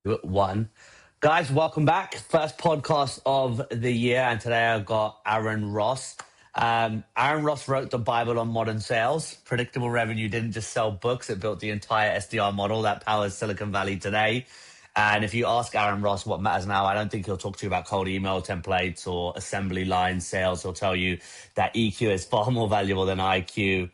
One. Guys, welcome back. First podcast of the year. And today I've got Aaron Ross. Aaron Ross wrote the Bible on modern sales. Predictable revenue didn't just sell books, it built the entire SDR model that powers Silicon Valley today. And if you ask Aaron Ross what matters now, I don't think he'll talk to you about cold email templates or assembly line sales. He'll tell you that EQ is far more valuable than IQ.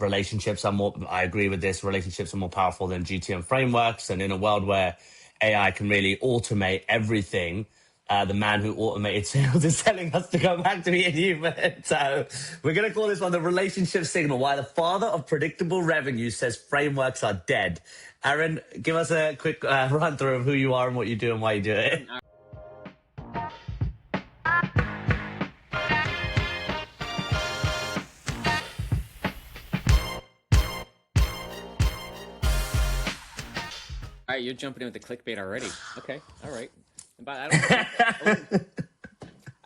Relationships are more, I agree with this, relationships are more powerful than GTM frameworks. And in a world where AI can really automate everything, the man who automated sales is telling us to go back to being human. So we're going to call this one the relationship signal, why the father of predictable revenue says frameworks are dead. Aaron, give us a quick run through of who you are and what you do and why you do it. All right, you're jumping in with the clickbait already. Okay, all right. But I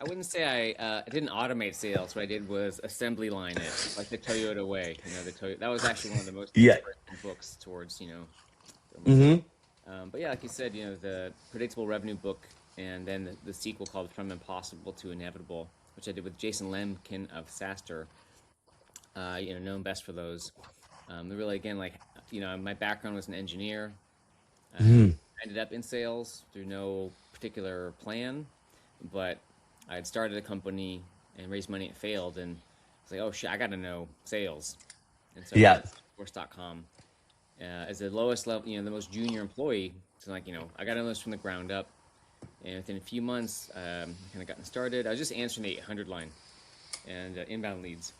wouldn't say I didn't automate sales. What I did was assembly line it, like the Toyota way. That was actually one of the most Yeah. inspirational books towards Mm-hmm. But yeah, like you said, the predictable revenue book, and then the sequel called From Impossible to Inevitable, which I did with Jason Lemkin of SaaStr. Known best for those. Really, again, my background was an engineer. I ended up in sales through no particular plan, but I had started a company and raised money. It failed, and it's like, oh shit, I got to know sales. And so Yeah. Salesforce.com as the lowest level, the most junior employee. So I got to know this from the ground up. And within a few months, kind of gotten started. I was just answering the 800 line and inbound leads.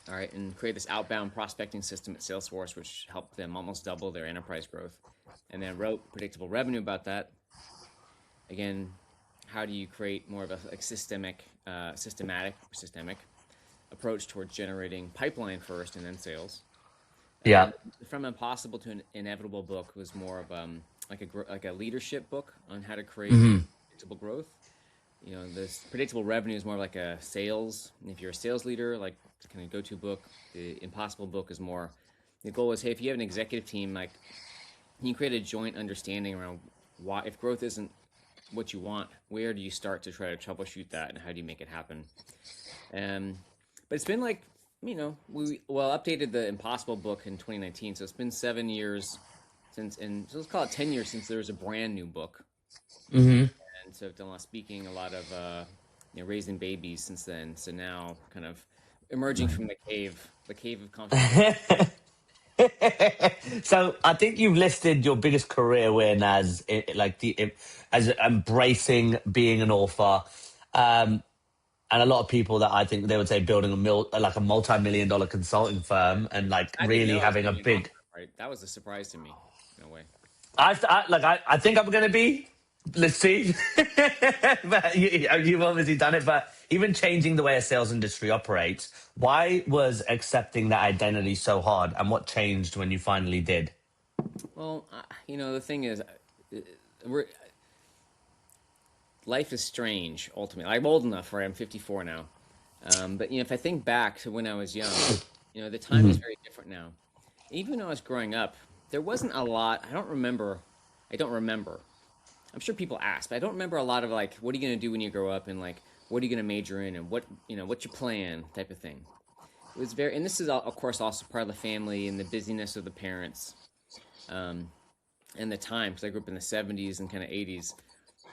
All right, and create this outbound prospecting system at Salesforce, which helped them almost double their enterprise growth. And then wrote predictable revenue about that. Again, how do you create more of a systemic approach towards generating pipeline first and then sales? Yeah. From Impossible to Inevitable book was more of like a leadership book on how to create predictable growth. This predictable revenue is more like a sales. And if you're a sales leader, like kind of go-to book. The Impossible book is more. The goal is, hey, if you have an executive team, like, you create a joint understanding around why, if growth isn't what you want, where do you start to try to troubleshoot that, and how do you make it happen? But it's been we updated the Impossible book in 2019, so it's been 7 years since, and so let's call it 10 years since there was a brand new book. Mm-hmm. And so I've done a lot of speaking, a lot of raising babies since then. So now, kind of emerging from the cave of confidence. So I think you've listed your biggest career win as as embracing being an author, and a lot of people that I think they would say building a multi-million-dollar consulting firm and I didn't really know I was having a gonna be an big. author, right? That was a surprise to me, in a way. I think I'm gonna be. Let's see. But you've obviously done it. But even changing the way a sales industry operates, why was accepting that identity so hard, and what changed when you finally did? Well, the thing is, life is strange. Ultimately, I'm old enough, right? I'm 54 now. But if I think back to when I was young, the time is very different now. Even when I was growing up, there wasn't a lot. I don't remember. I'm sure people ask, but I don't remember a lot of what are you going to do when you grow up, and what are you going to major in, and what's your plan, type of thing. It was very, and this is of course also part of the family and the busyness of the parents, and the time, because I grew up in the 70s and kind of 80s,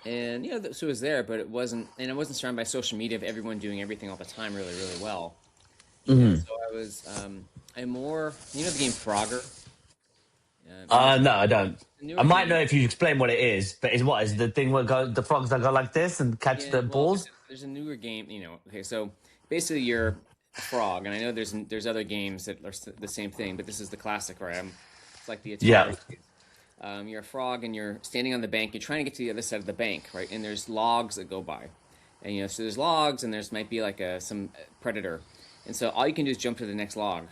and so it was there, but it wasn't, and I wasn't surrounded by social media of everyone doing everything all the time really, really well. And so I was, I'm more, the game Frogger. No, I don't. I Newer might know game. if you explain what it is, but is the thing where the frogs that go like this and catch Yeah, the well, balls? there's a newer game, Okay, so basically you're a frog, and I know there's other games that are the same thing, but this is the classic, right? It's like the Yeah. Atari. You're a frog, and you're standing on the bank. You're trying to get to the other side of the bank, right? And there's logs that go by, and so there's logs, and there's might be some predator, and so all you can do is jump to the next log,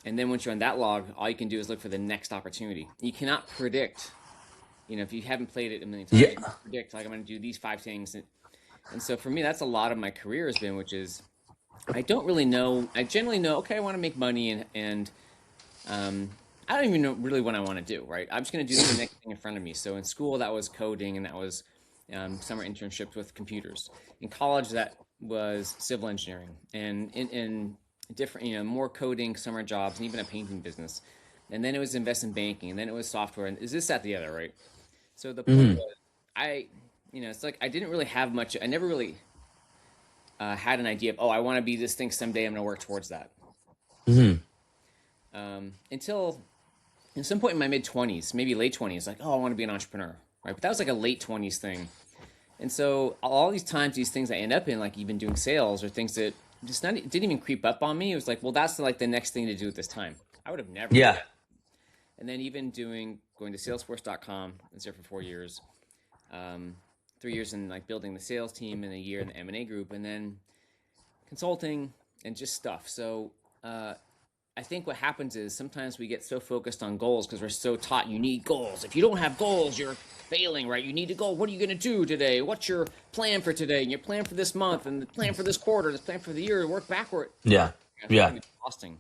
and then once you're on that log, all you can do is look for the next opportunity. You cannot predict. If you haven't played it a million times, Yeah. you can predict I'm going to do these 5 things. And so for me, that's a lot of my career has been, which is I don't really know. I generally know, okay, I want to make money and I don't even know really what I want to do, right? I'm just going to do the next thing in front of me. So in school, that was coding, and that was summer internships with computers. In college, that was civil engineering, and in different, more coding, summer jobs, and even a painting business. And then it was investment banking, and then it was software, and is this, that, the other, right? So the point was, I, it's like I didn't really have much. I never really had an idea of, oh, I want to be this thing someday. I'm going to work towards that. Until at some point in my mid 20s, maybe late 20s, like, oh, I want to be an entrepreneur, right? But that was like a late 20s thing. And so all these times, these things I end up in, like even doing sales or things that just not didn't even creep up on me. It was like, well, that's like the next thing to do at this time. I would have never Yeah. guessed. And then even going to Salesforce.com, I was there for 4 years, 3 years in like building the sales team and a year in the M&A group, and then consulting and just stuff. So I think what happens is sometimes we get so focused on goals because we're so taught you need goals. If you don't have goals, you're failing, right? You need to go. What are you going to do today? What's your plan for today? And your plan for this month, and the plan for this quarter, the plan for the year. Work backward. Yeah. It's Yeah. exhausting.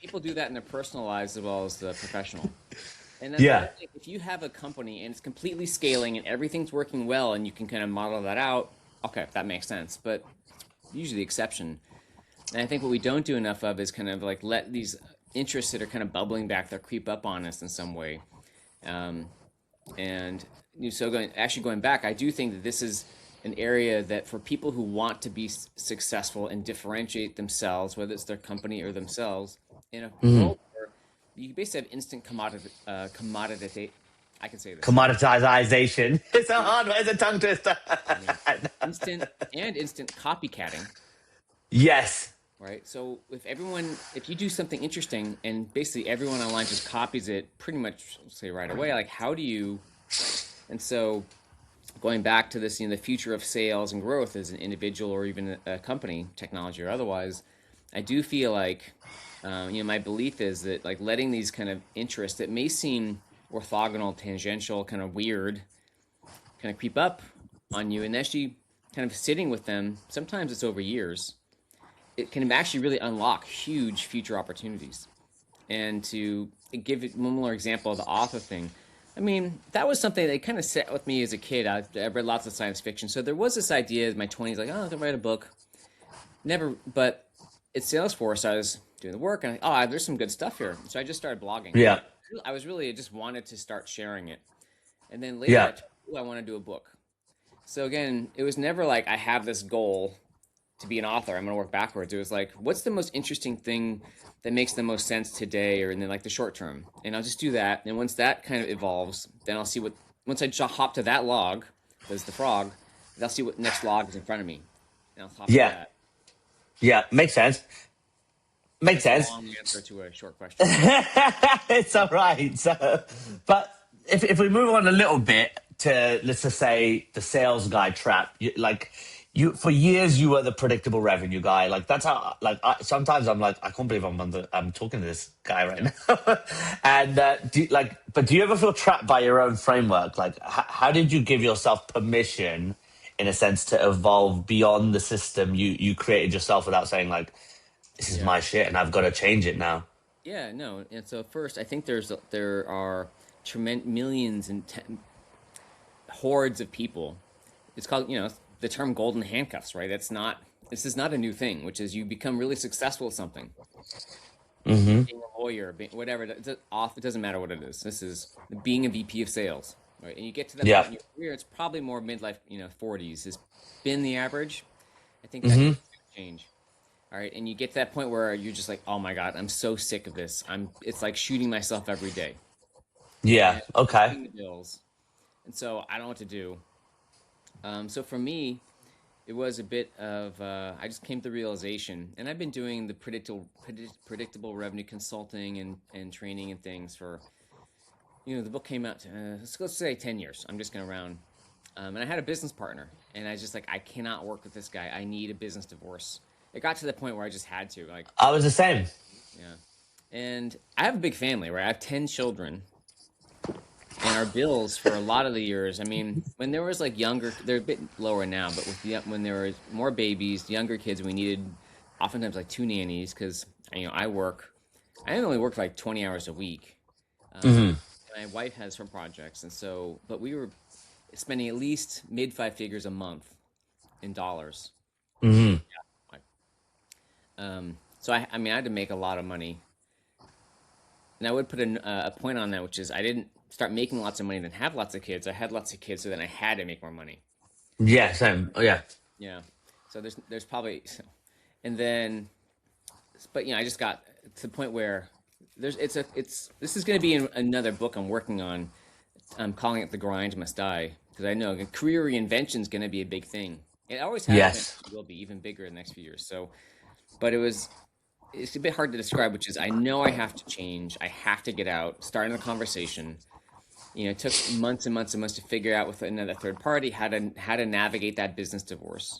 People do that in their personal lives as well as the professional. And that's why I Yeah. think if you have a company and it's completely scaling and everything's working well and you can kind of model that out, okay, that makes sense. But usually the exception. And I think what we don't do enough of is kind of like let these interests that are kind of bubbling back there creep up on us in some way. And so going back, I do think that this is an area that for people who want to be successful and differentiate themselves, whether it's their company or themselves, in a world where you basically have instant commodity. I can say this. Commoditization. It's a hard one. It's a tongue twister. Instant copycatting. Yes. Right. So if you do something interesting and basically everyone online just copies it pretty much, say right away, like how do you, and so going back to this, the future of sales and growth as an individual or even a company, technology or otherwise, I do feel like, my belief is that like letting these kind of interests that may seem orthogonal, tangential, kind of weird, kind of creep up on you and actually kind of sitting with them, sometimes it's over years, it can actually really unlock huge future opportunities. And to give it one more example of the author thing, I mean, that was something that kind of sat with me as a kid. I read lots of science fiction. So there was this idea in my 20s, like, oh, I can write a book. Never, but at Salesforce, I was doing the work and, there's some good stuff here. So I just started blogging. Yeah. I just wanted to start sharing it. And then later, Yeah. I want to do a book. So again, it was never like I have this goal to be an author. I'm going to work backwards. It was like, what's the most interesting thing that makes the most sense today or in like the short term? And I'll just do that. And once that kind of evolves, then I'll see once I hop to that log, there's the frog, then I'll see what next log is in front of me. And I'll hop to Yeah. that. Yeah. Makes sense. Makes sense. Long answer to a short question. It's all right. So, but if we move on a little bit to, let's just say, the sales guy trap, you for years you were the predictable revenue guy. Like that's how. Like sometimes I'm like, I can't believe I'm talking to this guy right now. And do you ever feel trapped by your own framework? Like, how did you give yourself permission, in a sense, to evolve beyond the system you created yourself without saying like, this is Yeah. my shit and I've got to change it now? Yeah, no. And so first, I think there are millions and hordes of people. It's called, the term golden handcuffs, right? This is not a new thing, which is you become really successful at something. Mm-hmm. Being a lawyer, whatever, it doesn't matter what it is. This is being a VP of sales, right? And you get to that point Yeah. in your career, it's probably more midlife, 40s has been the average. I think that Mm-hmm. needs to change. All right. And you get to that point where you're just like, oh my God, I'm so sick of this. It's like shooting myself every day Yeah. and Okay. paying the bills. And so I don't know what to do. So for me, it was a bit of I just came to the realization, and I've been doing the predictable revenue consulting and training and things for, the book came out, let's say 10 years. I'm just going to round. And I had a business partner, and I was just like, I cannot work with this guy. I need a business divorce. It got to the point where I just had to, like, I was the same. yeah. And I have a big family, right? I have 10 children. And our bills for a lot of the years, I mean, when there was like younger, they're a bit lower now, but when there was more babies, younger kids, we needed oftentimes like two nannies because, I work. I only worked like 20 hours a week. Hmm. My wife has her projects, and so, but we were spending at least mid five figures a month in dollars. Hmm. So I mean, I had to make a lot of money, and I would put a point on that, which is I didn't start making lots of money, then have lots of kids. I had lots of kids, so then I had to make more money. Yeah, same. Yeah. Yeah. So there's probably, and then, but I just got to the point where it's this is going to be in another book I'm working on. I'm calling it The Grind Must Die because I know career reinvention is going to be a big thing. It always has been, Yes. will be even bigger in the next few years. So, but it's a bit hard to describe, which is I know I have to change. I have to get out, start in a conversation. It took months and months and months to figure out with another third party how to navigate that business divorce.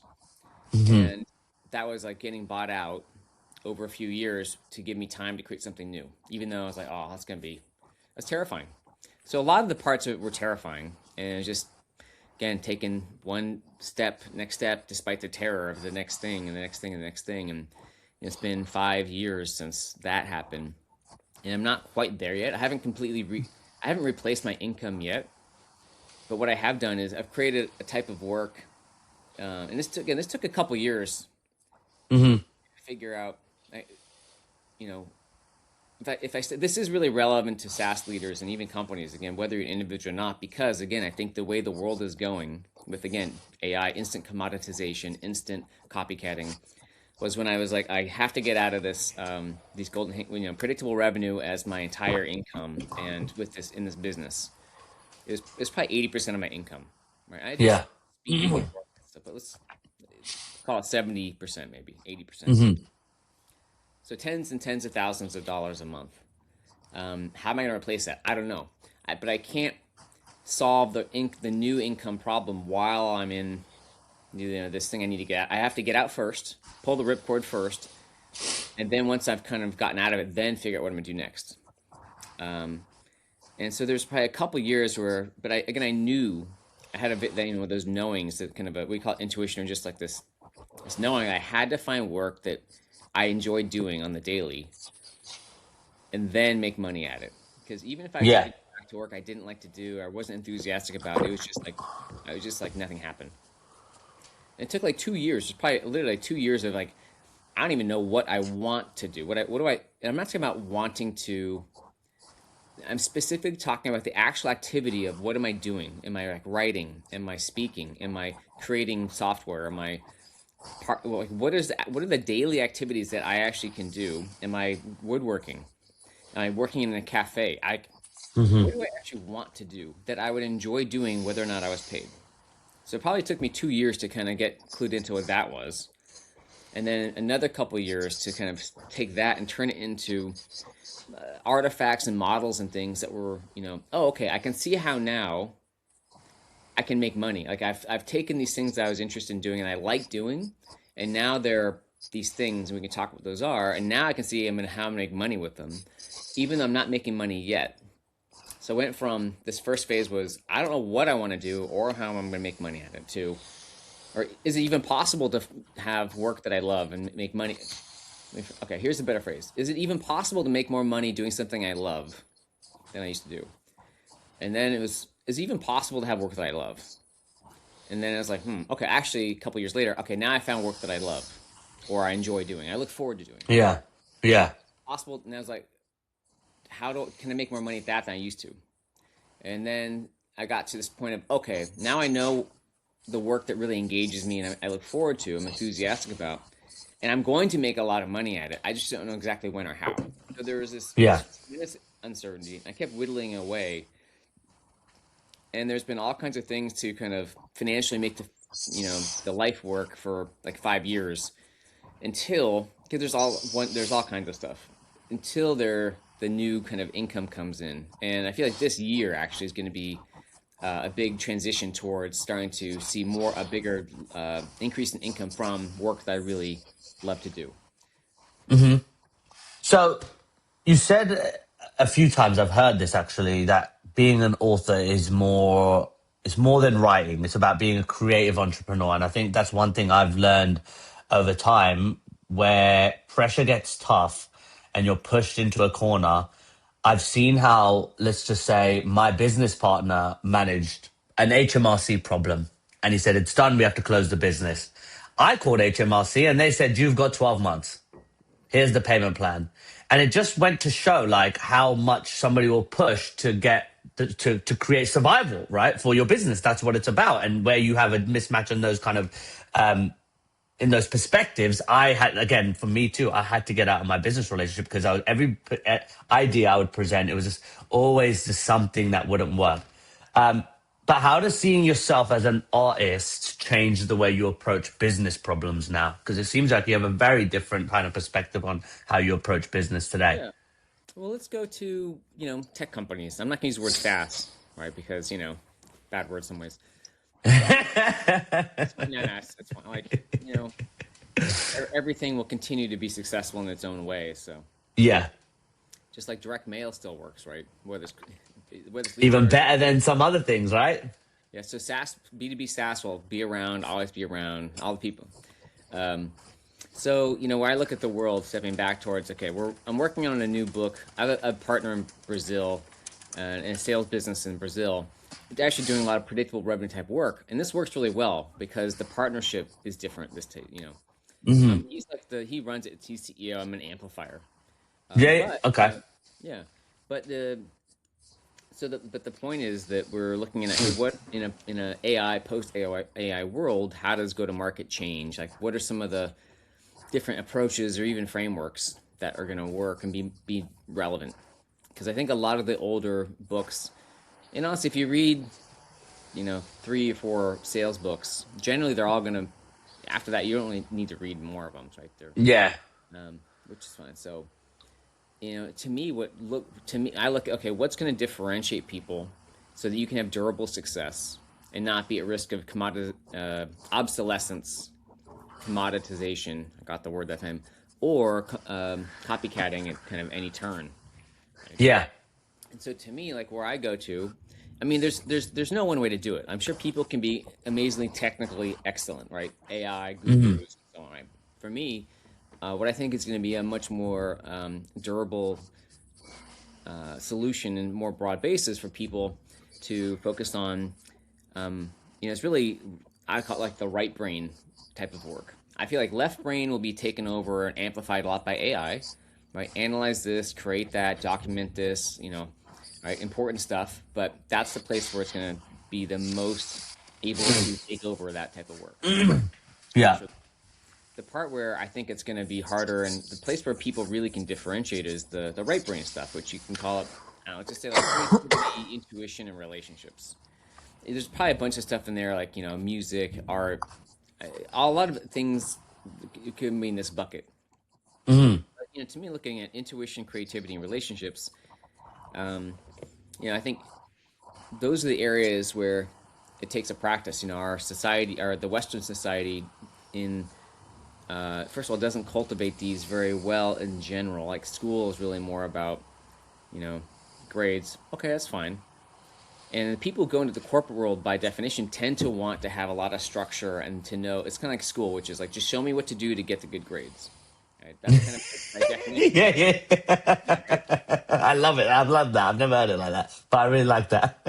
Hmm. And that was like getting bought out over a few years to give me time to create something new. Even though I was like, oh, that's terrifying. So a lot of the parts of it were terrifying, and just again taking one step, next step, despite the terror of the next thing and the next thing and the next thing. And it's been 5 years since that happened, and I'm not quite there yet. I haven't replaced my income yet, but what I have done is I've created a type of work, and this took a couple years Hmm. to figure out. You know, if I say this is really relevant to SaaS leaders and even companies, again, whether you're an individual or not, because again, I think the way the world is going with again AI, instant commoditization, instant copycatting, was when I was like, I have to get out of this these predictable revenue as my entire income, and with this in this business, it's probably 80% of my income, right? I do Yeah. speaking and stuff, but let's call it 70%, maybe 80%. Hmm. So tens and tens of thousands of dollars a month. How am I going to replace that? I don't know. But I can't solve the new income problem while I'm in this thing I need to get out. I have to get out first, pull the ripcord first, and then once I've kind of gotten out of it, then figure out what I'm going to do next. Um, and so there's probably a couple years where, but I knew I had a bit, those knowings that kind of we call it intuition, or just like this knowing I had to find work that I enjoyed doing on the daily and then make money at it. Because even if I tried Yeah. to go back to work I didn't like to do, or I wasn't enthusiastic about, it was just like I was just like nothing happened. And it took like 2 years. It's probably literally like 2 years of like I don't even know what I want to do. What do I? And I'm not talking about wanting to. I'm specifically talking about the actual activity of what am I doing? Am I like writing? Am I speaking? Am I creating software? Am I like what are the daily activities that I actually can do? Am I woodworking? Am I working in a cafe? Hmm. What do I actually want to do that I would enjoy doing whether or not I was paid? So it probably took me 2 years to kind of get clued into what that was, and then another couple of years to kind of take that and turn it into artifacts and models and things that were, oh, okay, I can see how now I can make money. Like I've taken these things that I was interested in doing and I like doing, and now they're these things, and we can talk what those are. And now I can see how I'm gonna make money with them, even though I'm not making money yet. So I went from this first phase was I don't know what I want to do or how I'm gonna make money at it to, or is it even possible to have work that I love and make money? Okay, here's a better phrase: is it even possible to make more money doing something I love than I used to do? And then is it even possible to have work that I love? And then I was like, okay, actually, a couple years later, okay, now I found work that I love or I enjoy doing. I look forward to doing. Yeah. Yeah. Possible. And I was like, can I make more money at that than I used to? And then I got to this point of, okay, now I know the work that really engages me and I look forward to, I'm enthusiastic about, and I'm going to make a lot of money at it. I just don't know exactly when or how. So there was Yeah. this uncertainty. I kept whittling away, and there's been all kinds of things to kind of financially make the life work for like 5 years until because there's all kinds of stuff until the new kind of income comes in, and I feel like this year actually is going to be a big transition towards starting to see a bigger increase in income from work that I really love to do. Hmm. So you said a few times, I've heard this actually, that being an author it's more than writing. It's about being a creative entrepreneur. And I think that's one thing I've learned over time, where pressure gets tough and you're pushed into a corner. I've seen how, let's just say, my business partner managed an HMRC problem. And he said, it's done. We have to close the business. I called HMRC and they said, you've got 12 months. Here's the payment plan. And it just went to show like how much somebody will push to get to create survival, right? For your business. That's what it's about. And where you have a mismatch in those kind of in those perspectives, I had, again, for me too, I had to get out of my business relationship because every idea I would present, it was just always just something that wouldn't work. Um, but how does seeing yourself as an artist change the way you approach business problems now? Because it seems like you have a very different kind of perspective on how you approach business today. Yeah. Well, let's go to, tech companies. I'm not going to use the word SaaS, right? Because, bad word in some ways. It's fine. No, it's fine. Like, everything will continue to be successful in its own way. So Yeah. just like direct mail still works, right? Whether it's Even better than some other things, right? yeah. So SaaS, B2B SaaS will be around, always be around, all the people. So, where I look at the world, stepping back towards, okay, I'm working on a new book. I have a partner in Brazil, in a sales business in Brazil. They're actually doing a lot of predictable revenue type work, and this works really well because the partnership is different. He's like he runs it. He's CEO. I'm an amplifier. Yeah. Okay. Yeah, but the point is that we're looking at what in a AI post AI world, how does go to market change? Like, what are some of the different approaches or even frameworks that are going to work and be relevant? Because I think a lot of the older books, and honestly, if you read, 3 or 4 sales books, generally they're all going to, after that, you don't really need to read more of them, right? Yeah. Which is fine. So, to me, I look, okay, what's going to differentiate people so that you can have durable success and not be at risk of obsolescence, commoditization, I got the word that time, or copycatting at kind of any turn. Right? Yeah. And so to me, like where I go to, I mean, there's no one way to do it. I'm sure people can be amazingly technically excellent, right? AI, gurus, and so on. Right? For me, what I think is going to be a much more durable solution and more broad basis for people to focus on, it's really, I call it like the right brain type of work. I feel like left brain will be taken over and amplified a lot by AI, right? Analyze this, create that, document this, right? Important stuff, but that's the place where it's going to be the most able to take over that type of work. Yeah. So the part where I think it's going to be harder and the place where people really can differentiate is the right brain stuff, which you can call it, I don't know, just say like creativity, intuition, and relationships. There's probably a bunch of stuff in there like, music, art, a lot of things could be in this bucket. But, to me, looking at intuition, creativity, and relationships, I think those are the areas where it takes a practice. Our society, or the Western society, first of all, doesn't cultivate these very well in general. Like school is really more about, grades. Okay, that's fine. And the people who go into the corporate world, by definition, tend to want to have a lot of structure and to know. It's kind of like school, which is like, just show me what to do to get the good grades. Right? That's kind of by definition. Yeah. I love it. I love that. I've never heard it like that, but I really like that.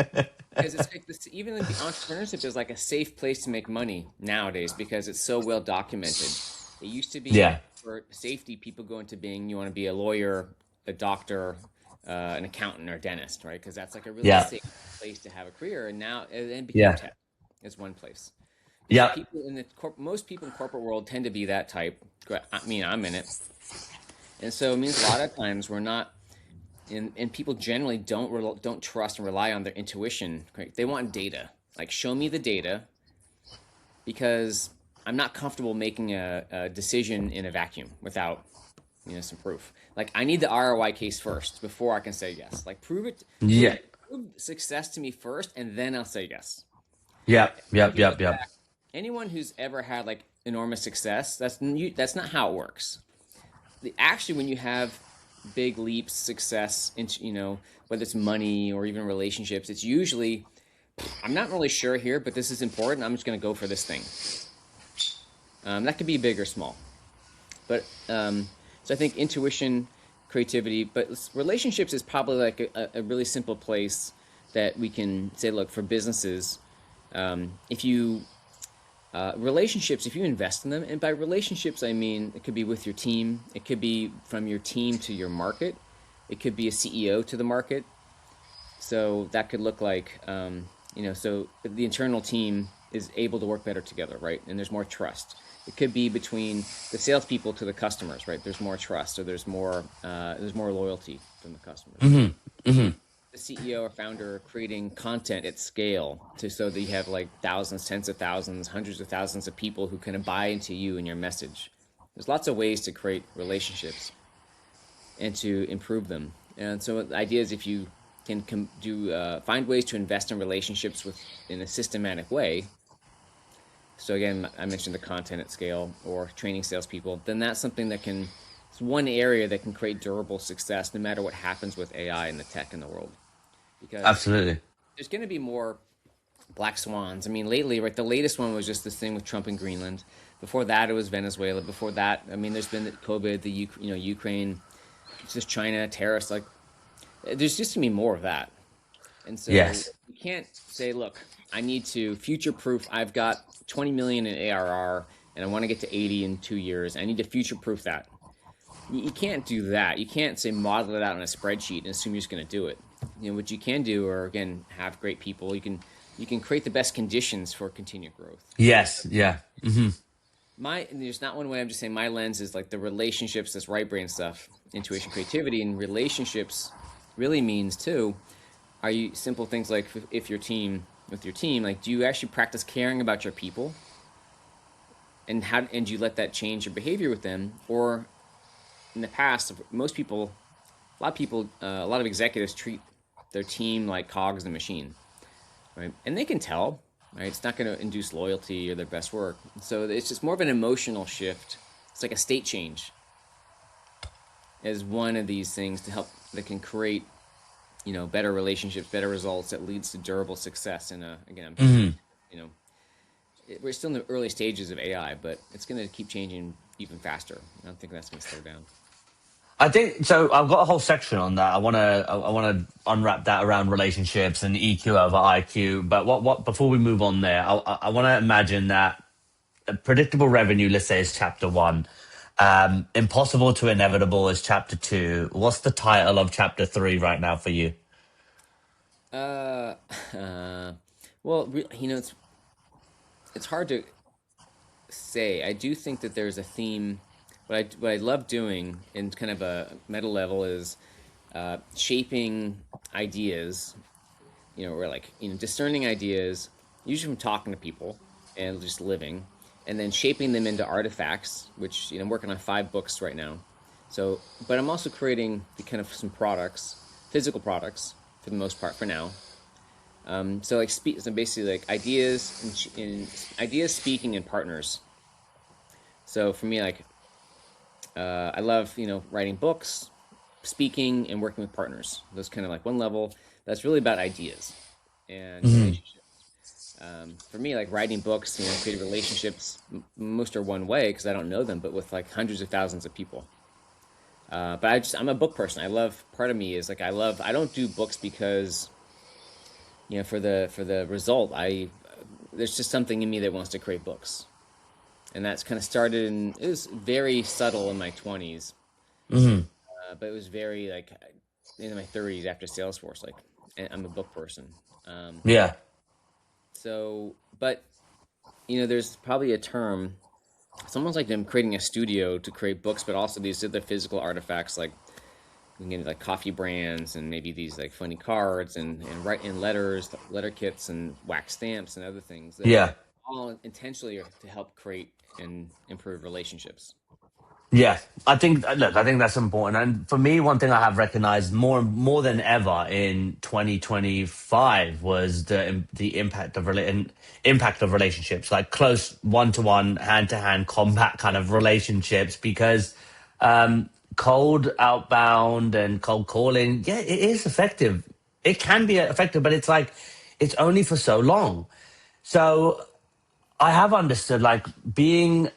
Because it's like this, even in the entrepreneurship is like a safe place to make money nowadays because it's so well documented. It used to be for safety, people go into being, you want to be a lawyer, a doctor, an accountant, or a dentist, right? Because that's like a really safe place to have a career. And now it became tech is one place. Yeah. So people most people in the corporate world tend to be that type. I mean, I'm in it. And so it means a lot of times we're not, and people generally don't trust and rely on their intuition. Right? They want data. Like, show me the data, because I'm not comfortable making a decision in a vacuum without, some proof. Like, I need the ROI case first before I can say yes. Like, prove success to me first, and then I'll say yes. Yep. Anyone who's ever had like enormous success, that's not how it works. Actually, when you have big leaps, success into, whether it's money or even relationships, it's usually, I'm not really sure here, but this is important. I'm just going to go for this thing. That could be big or small, but so I think intuition creativity, but relationships is probably like a really simple place that we can say, look, for businesses, if you relationships, if you invest in them, and by relationships I mean it could be with your team, it could be from your team to your market, it could be a CEO to the market. So that could look like, so the internal team is able to work better together, right? And there's more trust. It could be between the salespeople to the customers, right? There's more trust, or there's more loyalty from the customers. The CEO or founder creating content at scale so that you have like thousands, tens of thousands, hundreds of thousands of people who kind of buy into you and your message. There's lots of ways to create relationships and to improve them. And so the idea is if you can find ways to invest in relationships in a systematic way. So again, I mentioned the content at scale or training salespeople. Then that's something it's one area that can create durable success no matter what happens with AI and the tech in the world. Because Absolutely. there's going to be more black swans. I mean, lately, right? The latest one was just this thing with Trump in Greenland. Before that, it was Venezuela. Before that, I mean, there's been the COVID, Ukraine, it's just China, terrorists. Like, there's just gonna be more of that. And so Yes. you can't say, look, I need to future proof. I've got 20 million in ARR and I want to get to 80 in 2 years. I need to future proof that. You can't do that. You can't say model it out on a spreadsheet and assume you're just going to do it. What you can do, or again, have great people. You can create the best conditions for continued growth. Yes. Yeah. There's not one way. I'm just saying my lens is like the relationships, this right brain stuff, intuition, creativity, and relationships really means too. Are you simple things like if with your team, like do you actually practice caring about your people, and do you let that change your behavior with them? Or in the past, a lot of executives treat their team like cogs in a machine, right? And they can tell, right? It's not going to induce loyalty or their best work. So it's just more of an emotional shift. It's like a state change as one of these things that can create, better relationships, better results that leads to durable success. And again, we're still in the early stages of AI, but it's going to keep changing even faster. I don't think that's going to slow down. I think so. I've got a whole section on that. I want to unwrap that around relationships and EQ over IQ. But what before we move on there, I want to imagine that predictable revenue, let's say, is chapter one. Impossible to inevitable is chapter two. What's the title of chapter three right now for you? Uh, uh well, it's hard to say. I do think that there's a theme. What I love doing in kind of a meta level is shaping ideas, or like discerning ideas, usually from talking to people and just living, and then shaping them into artifacts. Which I'm working on 5 books right now. So, but I'm also creating the kind of some products, physical products for the most part for now. So basically like ideas ideas, speaking, and partners. So for me, like I love writing books, speaking, and working with partners. Those kind of like one level. That's really about ideas and relationships. For me, like writing books, creating relationships. Most are one way because I don't know them, but with like hundreds of thousands of people. But I'm a book person. I love. Part of me is like I don't do books because for the result. There's just something in me that wants to create books. And that's kind of started it was very subtle in my 20s, but it was very like in my 30s after Salesforce. Like, I'm a book person. Yeah. So, but there's probably a term. Someone's like them creating a studio to create books, but also these other physical artifacts like we can get like coffee brands and maybe these like funny cards and write in letters, letter kits, and wax stamps and other things that Yeah. all intentionally are to help create and improve relationships. Yeah, I think that's important. And for me, one thing I have recognized more than ever in 2025 was the impact of relationships, like close one to one, hand to hand combat kind of relationships. Because cold outbound and cold calling, yeah, it is effective. It can be effective, but it's like it's only for so long. So I have understood like being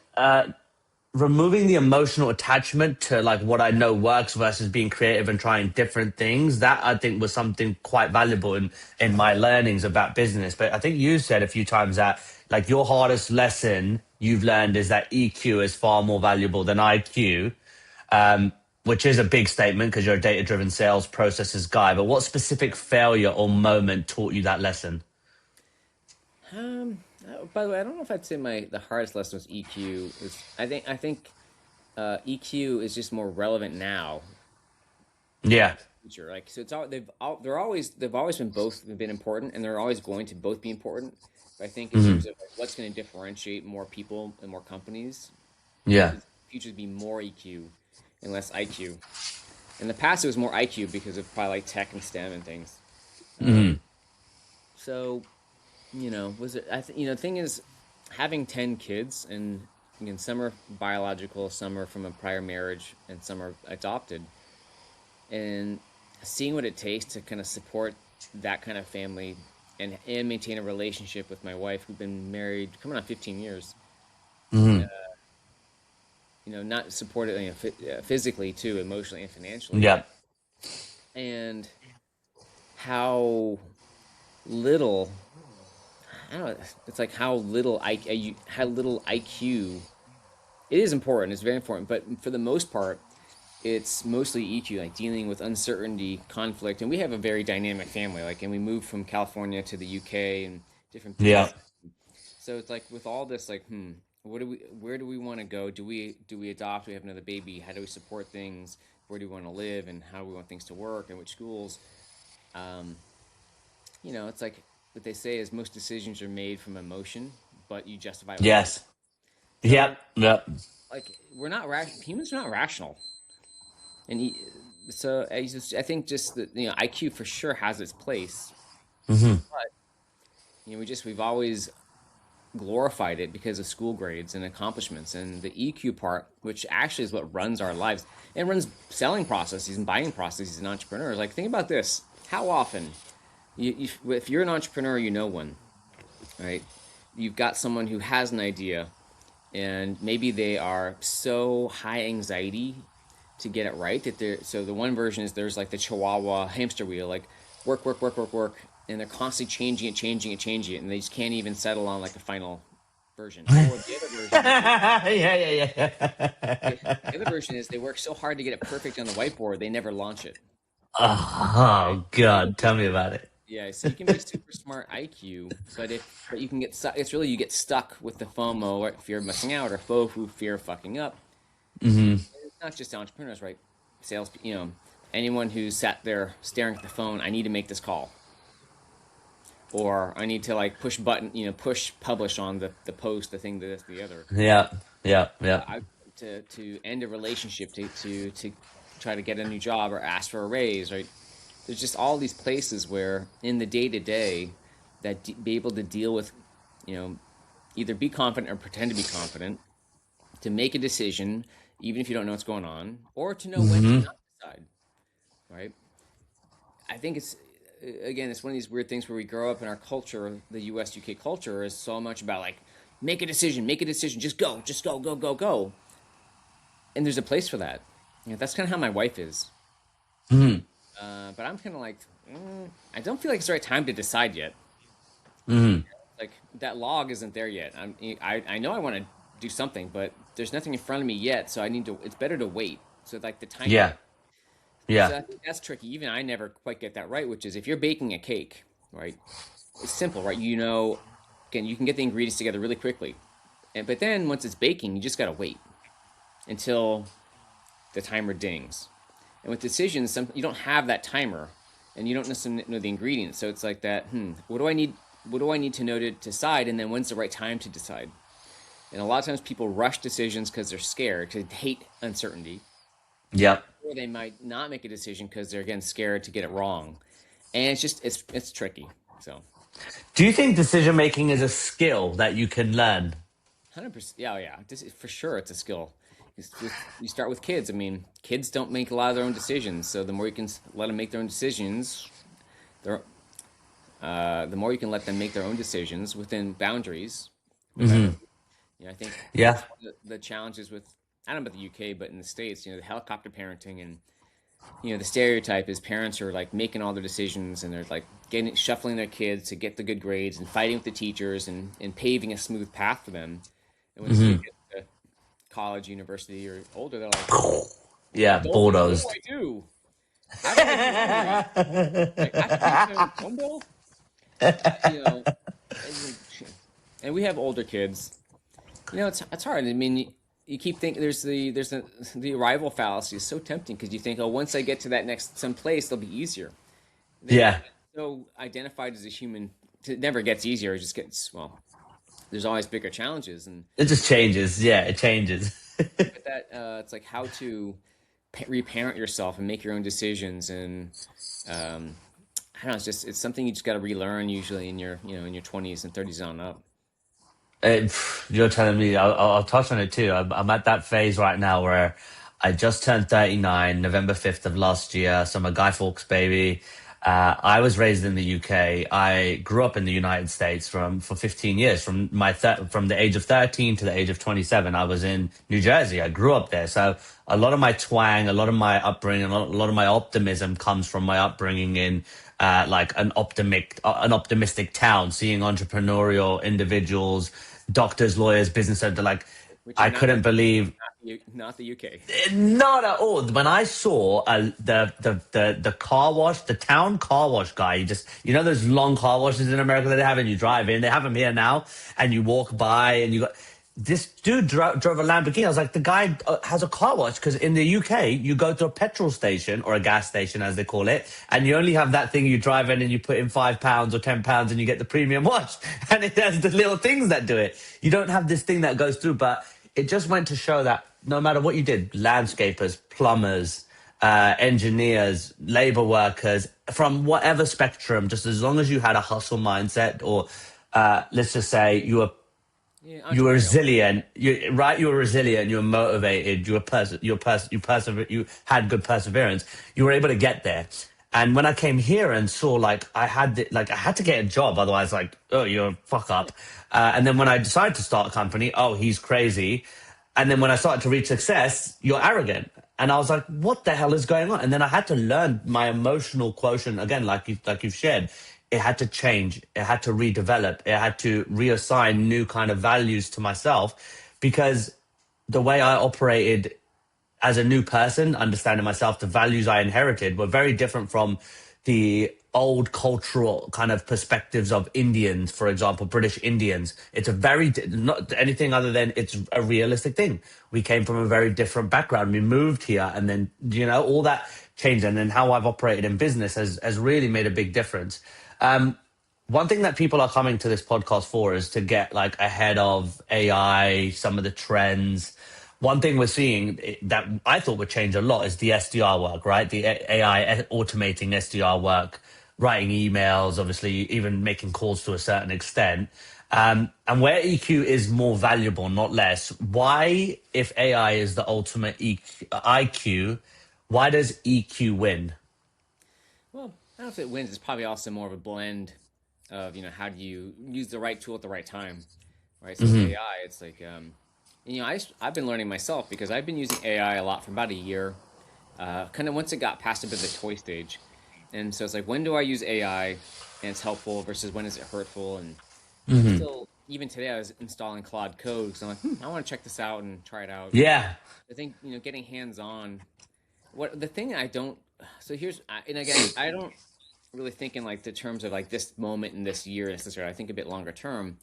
removing the emotional attachment to like what I know works versus being creative and trying different things, that I think was something quite valuable in my learnings about business. But I think you said a few times that like your hardest lesson you've learned is that EQ is far more valuable than IQ, um, which is a big statement because you're a data driven sales processes guy. But what specific failure or moment taught you that lesson? By the way, I don't know if I'd say the hardest lesson was EQ. EQ is just more relevant now than Yeah. in the future. Like so, they've always been important, and they're always going to both be important. But I think in Hmm. terms of like, what's going to differentiate more people and more companies, Yeah. future be more EQ and less IQ. In the past, it was more IQ because of probably like tech and STEM and things. Hmm. Um, so was it? The thing is, having 10 kids, and again, some are biological, some are from a prior marriage, and some are adopted, and seeing what it takes to kind of support that kind of family and maintain a relationship with my wife, who've been married coming on 15 years. Hmm. Not supported, physically too, emotionally and financially, Yeah. and how little I don't know. It's like how little IQ. It is important. It's very important, but for the most part, it's mostly EQ, like dealing with uncertainty, conflict, and we have a very dynamic family. Like, and we moved from California to the UK and different Yeah. business. So it's like with all this, like, where do we want to go? Do we adopt? Do we have another baby? How do we support things? Where do we want to live? And how do we want things to work? And which schools? Um, it's like what they say is most decisions are made from emotion, but you justify it with logic. Yes. Yep. So, Yep. like, humans are not rational, and so I think just that IQ for sure has its place, Hmm. but we've always glorified it because of school grades and accomplishments, and the EQ part, which actually is what runs our lives and runs selling processes and buying processes and entrepreneurs. Like, think about this: how often if you're an entrepreneur, you know one, right? You've got someone who has an idea, and maybe they are so high anxiety to get it right that they're so the one version is there's like the Chihuahua hamster wheel, like work, work, work, work, work, and they're constantly changing it, changing it, changing it, and they just can't even settle on like a final version. Or the other version is Yeah, yeah, the yeah. other version is they work so hard to get it perfect on the whiteboard they never launch it. Right? Oh So you can God, be tell me about it. Yeah, so you can be super smart IQ, but you can get stuck. It's really you get stuck with the FOMO, or fear of missing out, or FOFU, fear of fucking up. Hmm. It's not just entrepreneurs, right? Sales, anyone who's sat there staring at the phone. I need to make this call, or I need to like push button, push publish on the post, the thing, this, the other. Yeah, yeah, yeah, I to end a relationship, to try to get a new job or ask for a raise, right? There's just all these places where in the day to day that be able to deal with, you know, either be confident or pretend to be confident, to make a decision even if you don't know what's going on, or to know when to hmm not decide, right? I think it's one of these weird things where we grow up in our culture, the US UK culture is so much about like make a decision, just go, go, go, go. And there's a place for that. That's kind of how my wife is. hmm But I'm kind of like, I don't feel like it's the right time to decide yet. hmm Like that log isn't there yet. I know I want to do something, but there's nothing in front of me yet. So I need to. It's better to wait. So like the timing. yeah, yeah, So I think that's tricky. Even I never quite get that right. Which is if you're baking a cake, right? It's simple, right? Again, you can get the ingredients together really quickly, but then once it's baking, you just gotta wait until the timer dings. And with decisions, you don't have that timer, and you don't necessarily know the ingredients. So it's like that. What do I need? What do I need to know to decide? And then when's the right time to decide? And a lot of times people rush decisions because they're scared, because they hate uncertainty, yep. or they might not make a decision because they're again scared to get it wrong. And it's tricky. So Do you think decision making is a skill that you can learn? 100%, yeah, yeah, for sure, it's a skill. You start with kids. I mean, kids don't make a lot of their own decisions, so the more you can let them make their own decisions, they're the more you can let them make their own decisions within boundaries, the better. Hmm. I think Yeah, that's one of the challenges with I don't know about the UK, but in the States, the helicopter parenting and the stereotype is parents are like making all their decisions and they're like getting shuffling their kids to get the good grades and fighting with the teachers and paving a smooth path for them. And when the kid Hmm. gets to college, university, or older, they're like, "I'm an Yeah, adult now. What do bulldozed. I do? How do I be angry? Like I have to pay my own phone bill." And, and we have older kids. It's hard. I mean, you keep thinking the arrival fallacy is so tempting because you think, oh, once I get to that next some place, it'll be easier. And then you Yeah, get so identified as a human, it never gets easier. It just gets well. There's always bigger challenges, and it just changes. Yeah, it changes. but that it's like how to reparent yourself and make your own decisions, and um, I don't know. It's something you just got to relearn usually in your in your 20s and 30s on up. You're telling me, I'll touch on it too. I'm at that phase right now where I just turned 39, November 5th of last year. So I'm a Guy Fawkes baby. I was raised in the UK. I grew up in the United States for 15 years, from the age of 13 to the age of 27. I was in New Jersey. I grew up there. So a lot of my twang, a lot of my upbringing, a lot of my optimism comes from my upbringing in like an optimistic town, seeing entrepreneurial individuals, doctors, lawyers, business owners. Like, Which is I not couldn't believe, not the UK. not at all. When I saw the car wash, the town car wash guy, you just those long car washes in America that they have, and you drive in. They have them here now, and you walk by, and you got this dude drove a Lamborghini. I was like, the guy has a car wash because in the UK you go to a petrol station or a gas station as they call it, and you only have that thing you drive in and you put in £5 or £10 and you get the premium wash, and it has the little things that do it. You don't have this thing that goes through, but it just went to show that no matter what you did, landscapers, plumbers, engineers, labor workers, from whatever spectrum, just as long as you had a hustle mindset, or let's just say Yeah, you were entrepreneurial. resilient, you were resilient, you were motivated, you had good perseverance, you were able to get there. And when I came here and saw, like, I had to get a job, otherwise, like, oh, you're a fuck up. And then when I decided to start a company, oh, he's crazy. And then when I started to reach success, you're arrogant. And I was like, what the hell is going on? And then I had to learn my emotional quotient again, like you've shared. It had to change. It had to redevelop. It had to reassign new kind of values to myself, because the way I operated as a new person, understanding myself, the values I inherited were very different from the old cultural kind of perspectives of Indians, for example, British Indians. It's a not anything other than it's a realistic thing. We came from a very different background. We moved here, and then, all that changed. And then how I've operated in business has really made a big difference. One thing that people are coming to this podcast for is to get like ahead of AI, some of the trends. One thing we're seeing that I thought would change a lot is the SDR work, right? The AI automating SDR work, writing emails, obviously, even making calls to a certain extent. And where EQ is more valuable, not less. Why, if AI is the ultimate IQ, why does EQ win? Well, I don't know if it wins. It's probably also more of a blend of how do you use the right tool at the right time, right? So with Hmm. AI, it's like I've been learning myself because I've been using AI a lot for about a year. Kind of once it got past a bit of the toy stage, and so it's like when do I use AI and it's helpful versus when is it hurtful? And I'm Hmm. still even today I was installing Claude Code because I'm like I want to check this out and try it out. Yeah. I think getting hands on. What the thing I don't so here's and again I don't really think in like the terms of like this moment in this year necessarily. I think a bit longer term.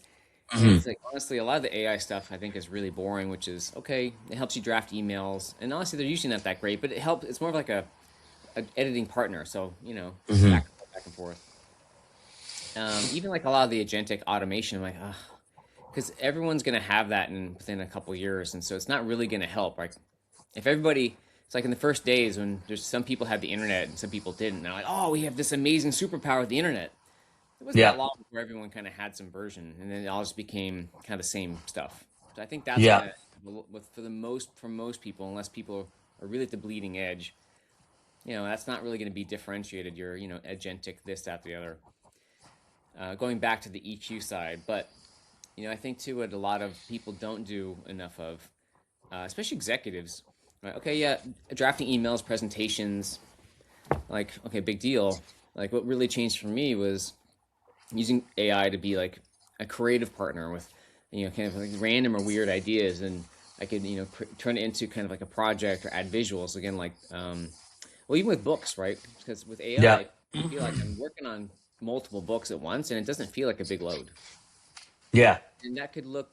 And Hmm. it's like honestly, a lot of the AI stuff I think is really boring, which is okay. It helps you draft emails, and honestly, they're usually not that great, but it helps. It's more of like a editing partner, so Hmm. back and forth, back and forth. Even like a lot of the agentic automation, I'm like, because everyone's gonna have that in within a couple years, and so it's not really gonna help. Like if everybody, it's like in the first days when there's some people had the internet and some people didn't. And they're like, oh, we have this amazing superpower with the internet. It wasn't that Yeah. long before everyone kind of had some version, and then it all just became kind of the same stuff. So I think that's Yeah. gonna, for most people, unless people are really at the bleeding edge, that's not really going to be differentiated. You're, agentic, this, that, the other. Going back to the EQ side, but I think too what a lot of people don't do enough of especially executives. Right? Okay, yeah, drafting emails, presentations, like okay, big deal. Like what really changed for me was using AI to be like a creative partner with, kind of like random or weird ideas, and I could, turn it into kind of like a project or add visuals again, like, well, even with books, right? Because with AI, Yeah. I feel like I'm working on multiple books at once, and it doesn't feel like a big load. Yeah. And that could look,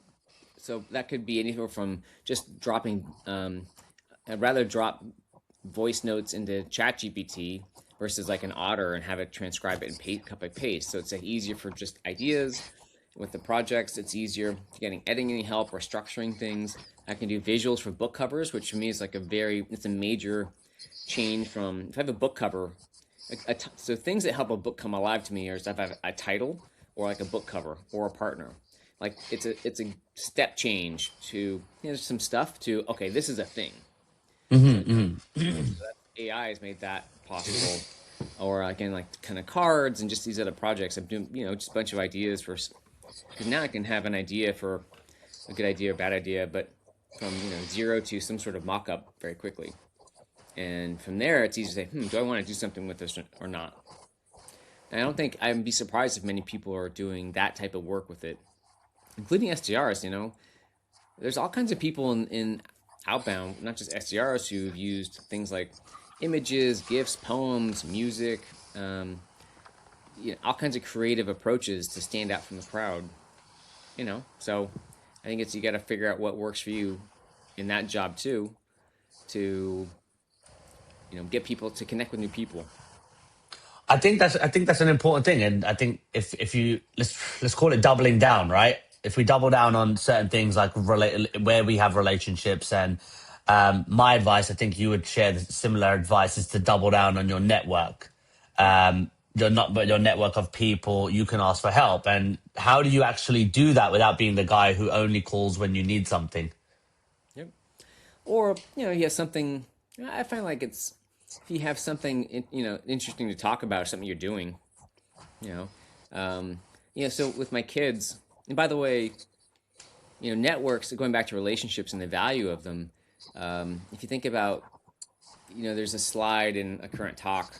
so that could be anything from just dropping. I'd rather drop voice notes into ChatGPT versus like an Otter and have it transcribe it and paste, cut by paste. So it's like easier for just ideas. With the projects, it's easier getting editing help or structuring things. I can do visuals for book covers, which for me is like it's a major change from if I have a book cover. So things that help a book come alive to me are if I have a title or like a book cover or a partner. Like it's a step change to some stuff to okay, this is a thing. So AI has made that possible. Or again, like kind of cards and just these other projects. I'm doing, just a bunch of ideas for because now I can have an idea for a good idea or bad idea, but from zero to some sort of mock-up very quickly. And from there, it's easy to say, do I want to do something with this or not? And I don't think I'd be surprised if many people are doing that type of work with it, including SDRs. There's all kinds of people in outbound, not just SDRs, who've used things like images, GIFs, poems, music, all kinds of creative approaches to stand out from the crowd. So I think you got to figure out what works for you in that job too, to get people to connect with new people. I think that's an important thing, and I think if you let's call it doubling down, right? If we double down on certain things like where we have relationships, and my advice, I think you would share the similar advice, is to double down on your network, but your network of people you can ask for help. And how do you actually do that without being the guy who only calls when you need something? Yep. Or he has something. I find like it's if you have something interesting to talk about, or something you're doing. You know, So with my kids, and by the way, networks. Going back to relationships and the value of them. If you think about, there's a slide in a current talk,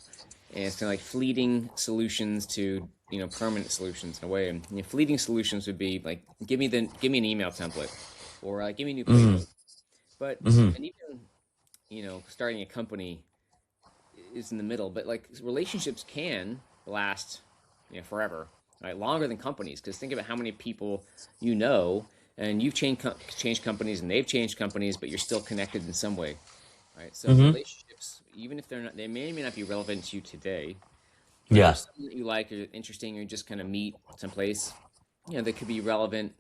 and it's kind of like fleeting solutions to permanent solutions in a way. And fleeting solutions would be like give me an email template, or give me new playbook. But and even starting a company is in the middle. But like relationships can last forever, right? Longer than companies. Because think about how many people and you've changed companies, and they've changed companies, but you're still connected in some way, right? So relationships, even if they may or may not be relevant to you today, but if Yeah. there's something that you like or interesting, or you just kind of meet someplace, that could be relevant.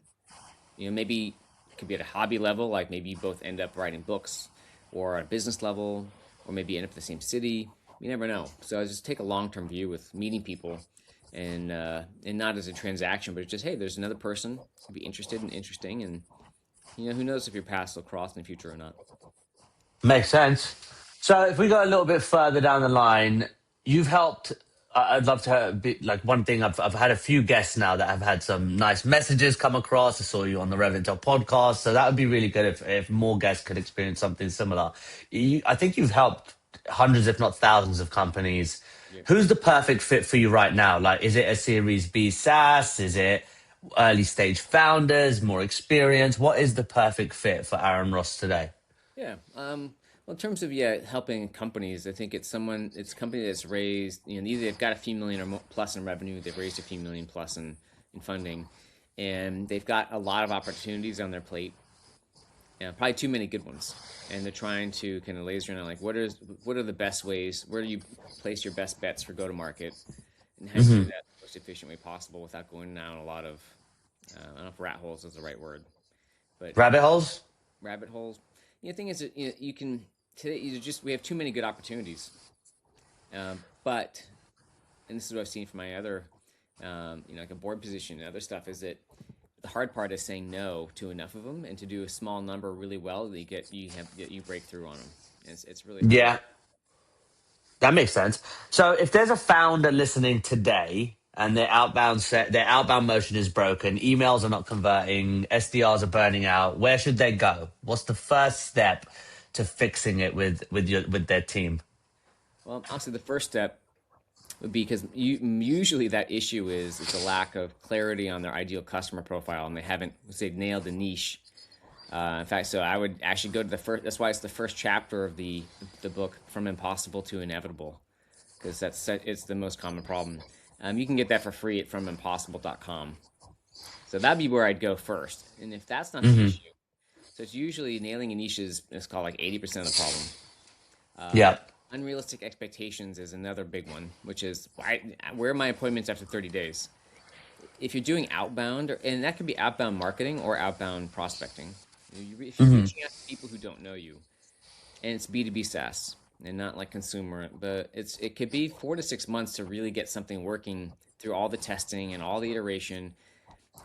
Maybe it could be at a hobby level, like maybe you both end up writing books, or at a business level, or maybe end up in the same city. You never know. So I just take a long term view with meeting people, and not as a transaction, but it's just hey, there's another person who'd be interested and interesting, and who knows if your paths will cross in the future or not. Makes sense. So if we go a little bit further down the line, you've helped. I'd love to be like one thing. I've had a few guests now that have had some nice messages come across. I saw you on the RevIntel podcast, so that would be really good if more guests could experience something similar. I think you've helped hundreds, if not thousands, of companies. Yep. Who's the perfect fit for you right now? Like, is it a Series B SaaS? Is it early stage founders, more experience? What is the perfect fit for Aaron Ross today? Yeah. Well, in terms of helping companies, I think it's a company that's raised, either they've got a few million or more plus in revenue, they've raised a few million plus in funding, and they've got a lot of opportunities on their plate, and probably too many good ones, and they're trying to kind of laser in on like what are the best ways, where do you place your best bets for go to market, and how do you do that the most efficient way possible without going down a lot of I don't know if rat holes is the right word, but Rabbit holes? rabbit holes. The thing is that you can today. We have too many good opportunities, but and this is what I've seen from my other, like a board position and other stuff, is that the hard part is saying no to enough of them, and to do a small number really well that you break through on them. And it's really hard. Yeah, that makes sense. So if there's a founder listening today and their outbound motion is broken. Emails are not converting. SDRs are burning out. Where should they go? What's the first step to fixing it with their team? Well, obviously the first step would be because usually that issue is it's a lack of clarity on their ideal customer profile, and they haven't, say, nailed the niche. In fact, so I would actually go to the first. That's why it's the first chapter of the book, From Impossible to Inevitable, because it's the most common problem. You can get that for free at fromimpossible.com. So that'd be where I'd go first. And if that's not the issue, so it's usually nailing a niche is called like 80% of the problem. Yeah. Unrealistic expectations is another big one, which is where are my appointments after 30 days? If you're doing outbound, and that could be outbound marketing or outbound prospecting, if you're reaching out to people who don't know you, and it's B2B SaaS and not like consumer, but it could be 4 to 6 months to really get something working through all the testing and all the iteration.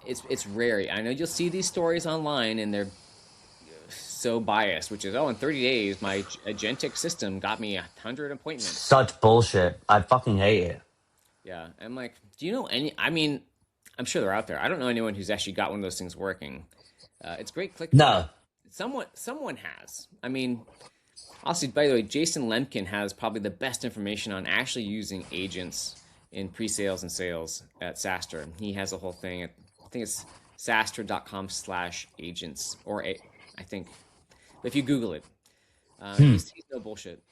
It's rare. I know you'll see these stories online and they're so biased, which is, in 30 days, my agentic system got me 100 appointments. Such bullshit. I fucking hate it. Yeah. I'm like, do you know any? I mean, I'm sure they're out there. I don't know anyone who's actually got one of those things working. It's great click through. No. Someone has. I mean, also, by the way, Jason Lemkin has probably the best information on actually using agents in pre-sales and sales at SaaStr. He has a whole thing. I think it's SaaStr.com/agents, I think. But if you Google it, he's no bullshit.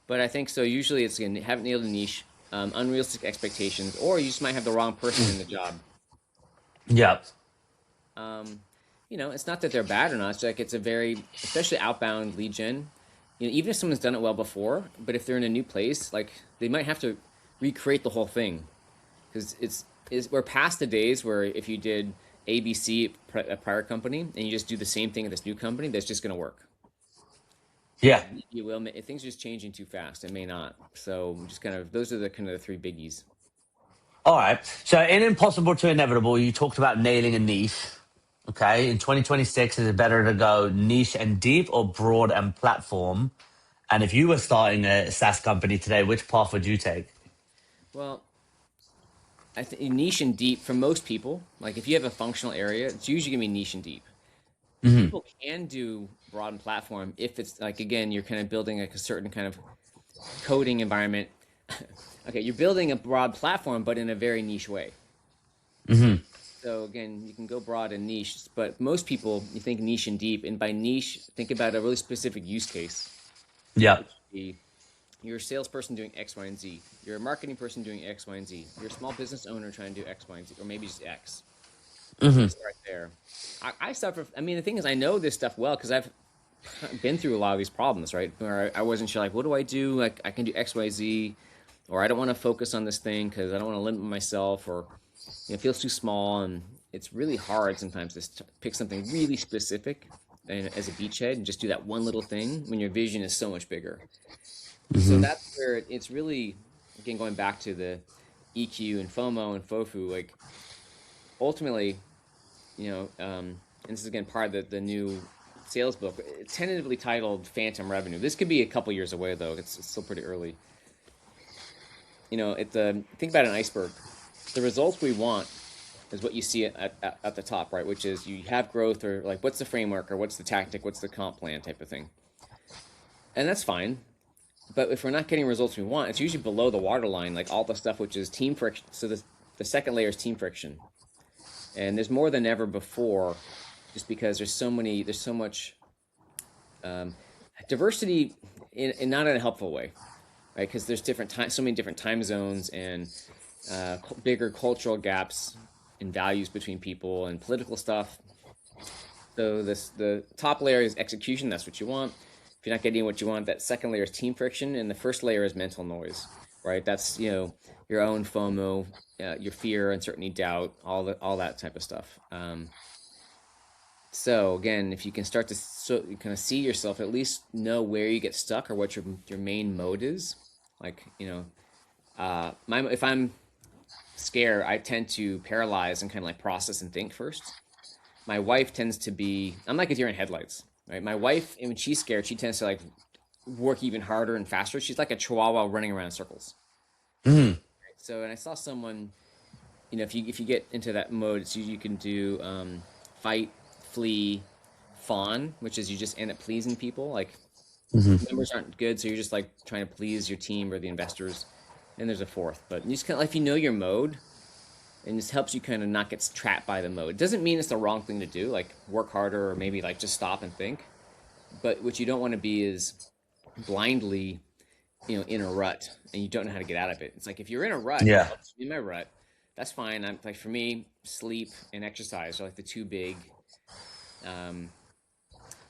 But I think so. Usually, it's going to haven't nailed a niche, unrealistic expectations, or you just might have the wrong person in the job. Yeah. It's not that they're bad or not. It's like it's a very, especially outbound lead gen. Even if someone's done it well before, but if they're in a new place, like they might have to recreate the whole thing, because we're past the days where if you did ABC at a prior company and you just do the same thing at this new company, that's just going to work. Yeah. You will. Things are just changing too fast. It may not. So just those are the the three biggies. All right. So in Impossible to Inevitable, you talked about nailing a niche. Okay. In 2026, is it better to go niche and deep or broad and platform? And if you were starting a SaaS company today, which path would you take? Well, I think niche and deep for most people, like if you have a functional area, it's usually going to be niche and deep. People can do broad and platform if it's like, again, you're kind of building like a certain kind of coding environment. Okay, you're building a broad platform, but in a very niche way. So again, you can go broad and niche, but most people, you think niche and deep, and by niche, think about a really specific use case. Yeah. You're a salesperson doing X, Y, and Z. You're a marketing person doing X, Y, and Z. You're a small business owner trying to do X, Y, and Z, or maybe just X. Start there. I suffer. I mean, the thing is, I know this stuff well because I've been through a lot of these problems, right? Where I wasn't sure, like, what do I do? Like, I can do X, Y, Z, or I don't want to focus on this thing because I don't want to limit myself, or it feels too small, and it's really hard sometimes to pick something really specific and as a beachhead and just do that one little thing when your vision is so much bigger. So that's where it's really, again, going back to the EQ and FOMO and FOFU, like ultimately, and this is again part of the new sales book, tentatively titled Phantom Revenue. This could be a couple years away though. It's still pretty early. Think about an iceberg. The results we want is what you see at the top, right? Which is you have growth, or like what's the framework, or what's the tactic, what's the comp plan type of thing. And that's fine. But if we're not getting results we want, it's usually below the waterline, like all the stuff which is team friction. So the second layer is team friction. And there's more than ever before, just because there's so much diversity in not in a helpful way, right? Because there's so many different time zones and bigger cultural gaps in values between people and political stuff. So the top layer is execution. That's what you want. If you're not getting what you want, that second layer is team friction, and the first layer is mental noise, right? That's your own FOMO, your fear, uncertainty, doubt, all that type of stuff. So again, if you can start to kind of see yourself, at least know where you get stuck or what your main mode is. Like if I'm scared, I tend to paralyze and kind of like process and think first. My wife tends to be, I'm like a deer in headlights. Right, my wife, when she's scared, she tends to like work even harder and faster. She's like a chihuahua running around in circles. So, and I saw someone, if you get into that mode, it's you can do fight, flee, fawn, which is you just end up pleasing people. Like numbers aren't good, so you're just like trying to please your team or the investors. And there's a fourth, but you just kind of if you know your mode, and this helps you kind of not get trapped by the mode. It doesn't mean it's the wrong thing to do, like work harder or maybe like just stop and think. But what you don't want to be is blindly, in a rut and you don't know how to get out of it. It's like if you're in a rut, you're like, Yeah. oh, in my rut, that's fine. I'm like for me, sleep and exercise are like the two big um,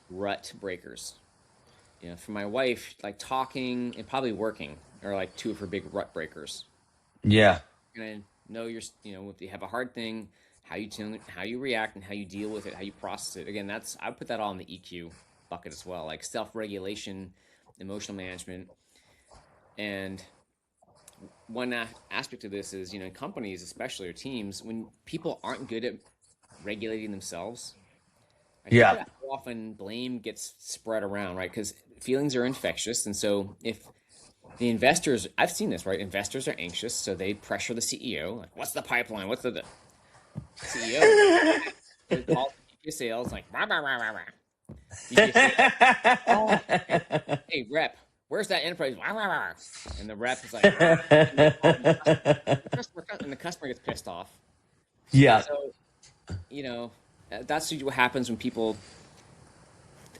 rut breakers. For my wife, like talking and probably working are like two of her big rut breakers. Yeah. You're gonna know if you have a hard thing, how you react and how you deal with it, how you process it. Again, I would put that all in the EQ bucket as well, like self-regulation, emotional management. And one aspect of this is, in companies, especially or teams, when people aren't good at regulating themselves, right? Think Yeah. about how often blame gets spread around, right? Because feelings are infectious, and so if the investors, I've seen this, right? Investors are anxious, so they pressure the CEO, like, "What's the pipeline? What's the CEO?" They call VP of sales, like, "Rah, rah, rah, rah, rah." VP of sales, "Oh, hey, rep, where's that enterprise?" Rah, rah, rah. And the rep is like, "Rah," and they call and the customer gets pissed off. And Yeah. so, that's what happens when people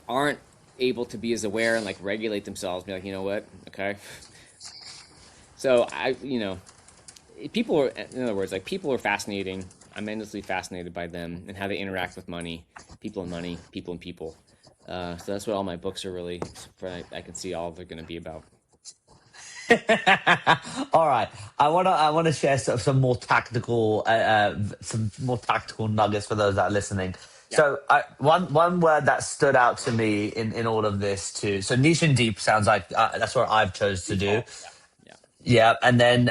aren't able to be as aware and like regulate themselves. Be like, you know what? Okay. So people are, in other words, like people are fascinating. I'm endlessly fascinated by them and how they interact with money, people and money, people and people. So that's what all my books are really. I can see all they're going to be about. All right. I wanna share some more tactical nuggets for those that are listening. Yeah. So one word that stood out to me in all of this too. So niche and deep sounds like that's what I've chose to do. Default. Yeah. Yeah. Yeah, and then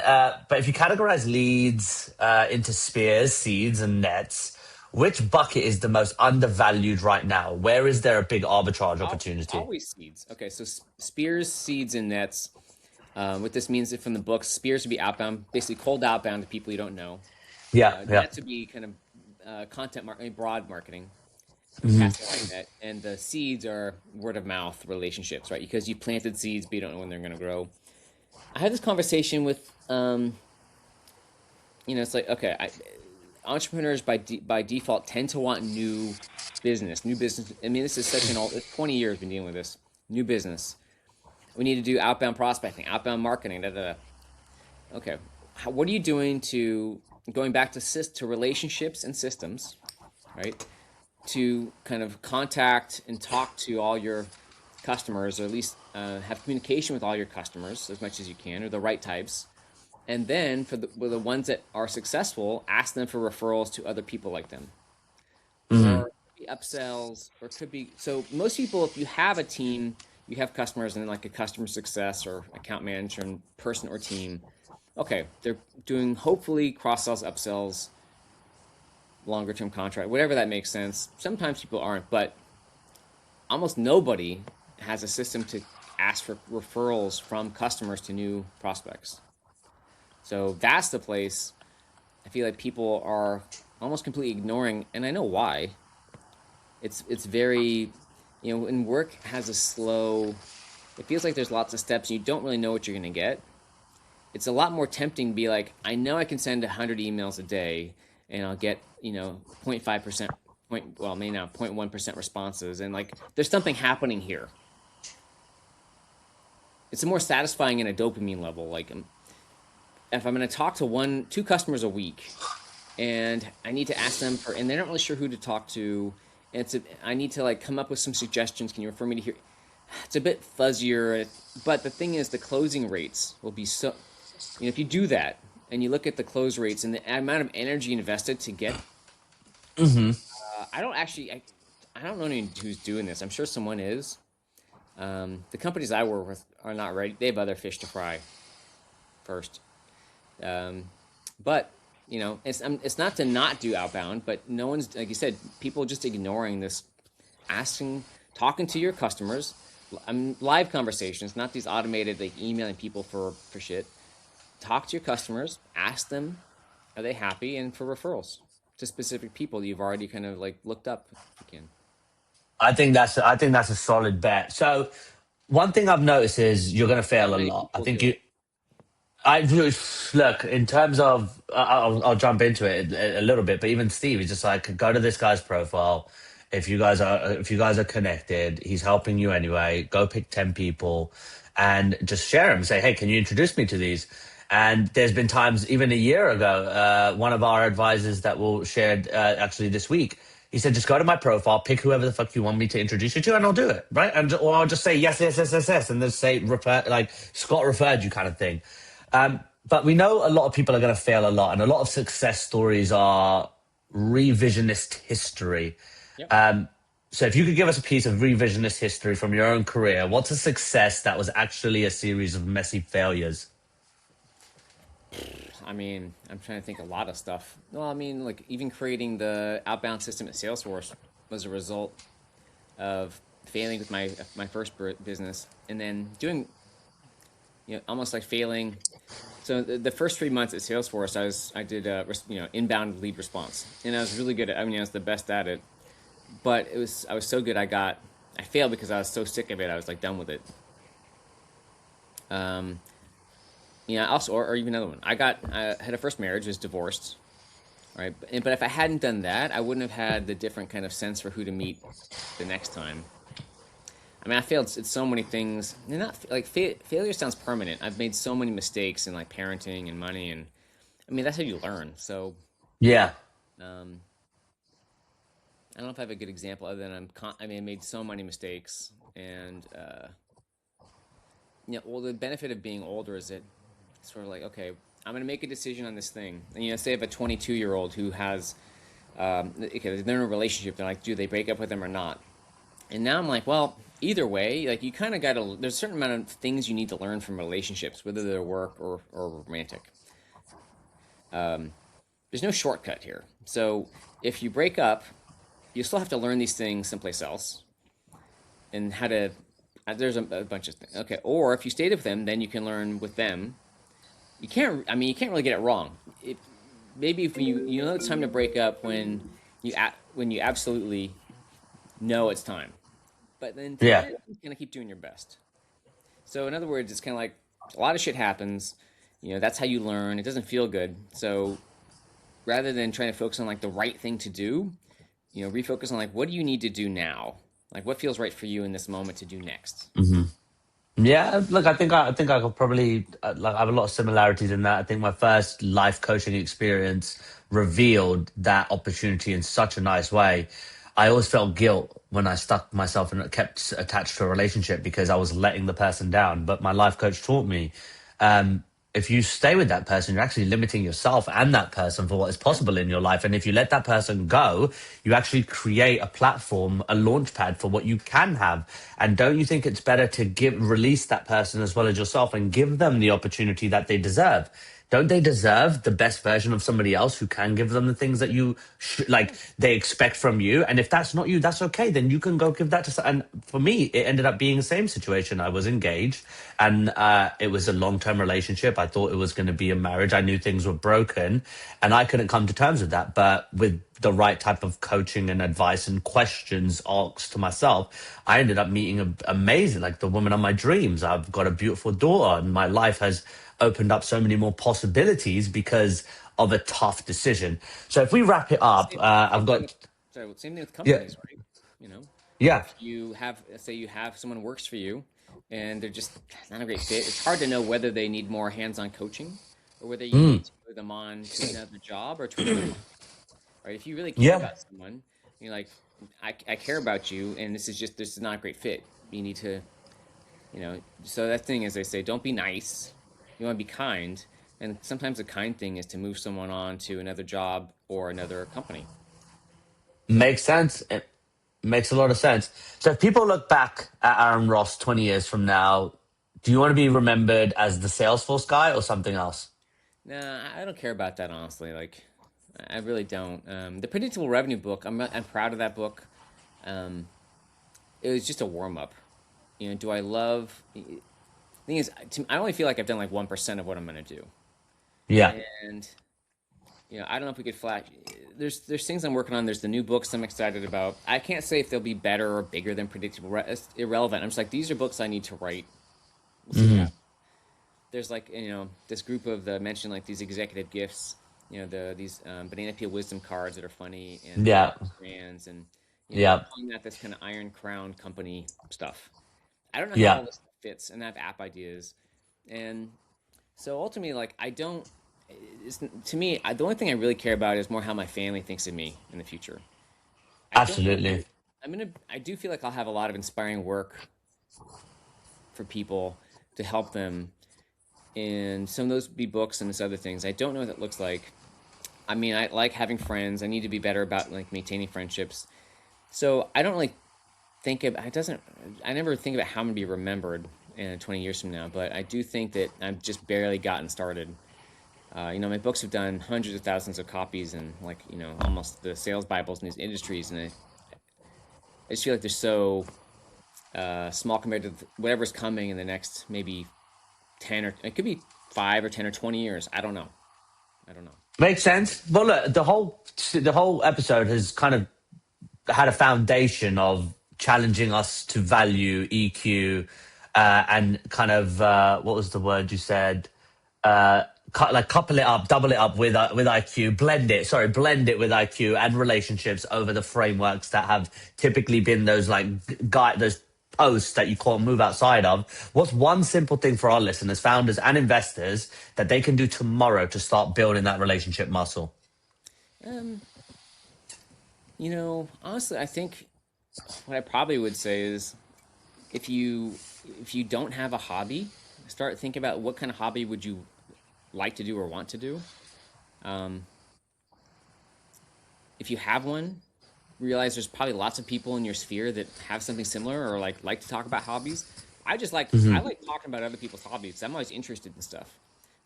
but if you categorize leads into spears, seeds, and nets, which bucket is the most undervalued right now? Where is there a big arbitrage opportunity? Always seeds. Okay, so spears, seeds, and nets. What this means is from the books, spears would be outbound, basically cold outbound to people you don't know. Yeah, yeah. Nets would be kind of content marketing, broad marketing, casting like that. And the seeds are word of mouth relationships, right? Because you planted seeds, but you don't know when they're going to grow. I had this conversation with, it's like, okay, entrepreneurs by default tend to want new business, new business. I mean, this is such an old, 20 years been dealing with this new business. We need to do outbound prospecting, outbound marketing. Da, da, da. Okay, what are you doing to going back to relationships and systems, right? To kind of contact and talk to all your customers, or at least have communication with all your customers as much as you can, or the right types. And then for the ones that are successful, ask them for referrals to other people like them. Or upsells, or it could be, so most people, if you have a team, you have customers and like a customer success or account manager and person or team, okay, they're doing hopefully cross sells, upsells, longer term contract, whatever that makes sense. Sometimes people aren't, but almost nobody has a system to ask for referrals from customers to new prospects. So that's the place I feel like people are almost completely ignoring, and I know why. It's very, when work has a slow, it feels like there's lots of steps and you don't really know what you're going to get. It's a lot more tempting to be like, I know I can send 100 emails a day and I'll get, 0.5%, maybe now 0.1% responses. And like, there's something happening here. It's more satisfying in a dopamine level. Like if I'm going to talk to 2 customers a week and I need to ask them and they're not really sure who to talk to. And I need to like come up with some suggestions. Can you refer me to here? It's a bit fuzzier, but the thing is the closing rates will be so, if you do that and you look at the close rates and the amount of energy invested to get, I don't know anyone who's doing this. I'm sure someone is. The companies I work with are not ready. They have other fish to fry first. But it's not to not do outbound, but no one's, like you said, people just ignoring this, talking to your customers, live conversations, not these automated like emailing people for shit. talk to your customers, ask them, are they happy, and for referrals to specific people you've already kind of like looked up if you can. I think that's a solid bet. So one thing I've noticed is you're going to Not fail a many lot. I people think do it. I look in terms of I'll jump into it a little bit, but even Steve is just like go to this guy's profile. If you guys are connected, he's helping you anyway. Go pick 10 people, and just share them. Say, hey, can you introduce me to these? And there's been times, even a year ago, one of our advisors that will shared actually this week. He said, just go to my profile, pick whoever the fuck you want me to introduce you to, and I'll do it, right? And or I'll just say yes, yes, yes, yes, yes, and then say refer like Scott referred you kind of thing. But we know a lot of people are going to fail a lot, and a lot of success stories are revisionist history. Yep. So, if you could give us a piece of revisionist history from your own career, what's a success that was actually a series of messy failures? I mean, I'm trying to think a lot of stuff. Well, I mean, like even creating the outbound system at Salesforce was a result of failing with my first business, and then doing almost like failing. So the first 3 months at Salesforce, I did inbound lead response, and I was really good at. I mean, I was the best at it, but I was so good. I failed because I was so sick of it. I was like done with it. Um, Also, or even another one. I had a first marriage, was divorced, right? But if I hadn't done that, I wouldn't have had the different kind of sense for who to meet the next time. I mean, I failed at so many things. They're not like failure sounds permanent. I've made so many mistakes in like parenting and money, and I mean that's how you learn. So Yeah. um, I don't know if I have a good example other than I mean, I made so many mistakes, and well, the benefit of being older is that it's sort of like, okay, I'm going to make a decision on this thing. And say I have a 22-year-old who has, okay, they're in a relationship. They're like, do they break up with them or not? And now I'm like, well, either way, like you kind of got to. There's a certain amount of things you need to learn from relationships, whether they're work or romantic. There's no shortcut here. So if you break up, you still have to learn these things someplace else, and how to. There's a bunch of things. Okay, or if you stayed with them, then you can learn with them. You can't. I mean, you can't really get it wrong. Maybe if you know it's time to break up when you absolutely know it's time. But then until Yeah. then, you're gonna keep doing your best. So in other words, it's kind of like a lot of shit happens. That's how you learn. It doesn't feel good. So rather than trying to focus on like the right thing to do, refocus on like what do you need to do now? Like what feels right for you in this moment to do next. Yeah, look, I think I could probably like I have a lot of similarities in that. I think my first life coaching experience revealed that opportunity in such a nice way. I always felt guilt when I stuck myself and kept attached to a relationship because I was letting the person down. But my life coach taught me um, if you stay with that person, you're actually limiting yourself and that person for what is Yeah. possible in your life. And if you let that person go, you actually create a platform, a launch pad for what you can have. And don't you think it's better to release that person as well as yourself and give them the opportunity that they deserve? Don't they deserve the best version of somebody else who can give them the things that like they expect from you? And if that's not you, that's okay. Then you can go give that to. And for me, it ended up being the same situation. I was engaged, and it was a long-term relationship. I thought it was going to be a marriage. I knew things were broken, and I couldn't come to terms with that. But with the right type of coaching and advice and questions asked to myself, I ended up meeting amazing, like the woman of my dreams. I've got a beautiful daughter, and my life has opened up so many more possibilities because of a tough decision. So if we wrap it up, I've Same thing with, got sorry, same thing with yeah, companies, right? You know, yeah, if you have, say you have someone who works for you and they're just not a great fit, it's hard to know whether they need more hands-on coaching or whether you need to move them on to another job or to another company, right? If you really care yeah. about someone, you're like, I care about you, and this is not a great fit. You need to, so that thing is they say, don't be nice. You want to be kind. And sometimes the kind thing is to move someone on to another job or another company. Makes sense. It makes a lot of sense. So if people look back at Aaron Ross 20 years from now, do you want to be remembered as the Salesforce guy or something else? Nah, I don't care about that honestly. Like, I really don't. The predictable revenue book, I'm proud of that book. Um, it was just a warm up. Do I love? The thing is, I only feel like I've done like 1% of what I'm gonna do. Yeah. And I don't know if we could flash. There's things I'm working on. There's the new books I'm excited about. I can't say if they'll be better or bigger than predictable. It's irrelevant. I'm just like, these are books I need to write. We'll see what Hmm. happens. There's like this group of the mentioned like these executive gifts. These banana peel wisdom cards that are funny and the Yeah. lost brands and I'm Yeah. calling that this kind of Iron Crown company stuff. I don't know how Yeah. all this fits, and I have app ideas, and so ultimately, like I don't. To me, the only thing I really care about is more how my family thinks of me in the future. I don't know. Absolutely. I do feel like I'll have a lot of inspiring work for people to help them, and some of those be books and this other things. I don't know what that looks like. I mean, I like having friends. I need to be better about like maintaining friendships. So I don't like think of it doesn't. I never think about how I'm gonna be remembered in 20 years from now. But I do think that I've just barely gotten started. My books have done hundreds of thousands of copies and like almost the sales bibles in these industries, and I just feel like they're so small compared to whatever's coming in the next maybe 10 or it could be 5 or 10 or 20 years. I don't know. I don't know. Makes sense. Well, look, the whole episode has kind of had a foundation of challenging us to value EQ, and kind of what was the word you said? Like couple it up, double it up with IQ, blend it with IQ and relationships over the frameworks that have typically been those like those posts that you can't move outside of. What's one simple thing for our listeners, founders, and investors that they can do tomorrow to start building that relationship muscle? Um, Honestly, I think what I probably would say is if you don't have a hobby, start thinking about what kind of hobby would you like to do or want to do. Um, if you have one, realize there's probably lots of people in your sphere that have something similar or like to talk about hobbies. I Hmm. like talking about other people's hobbies. I'm always interested in stuff.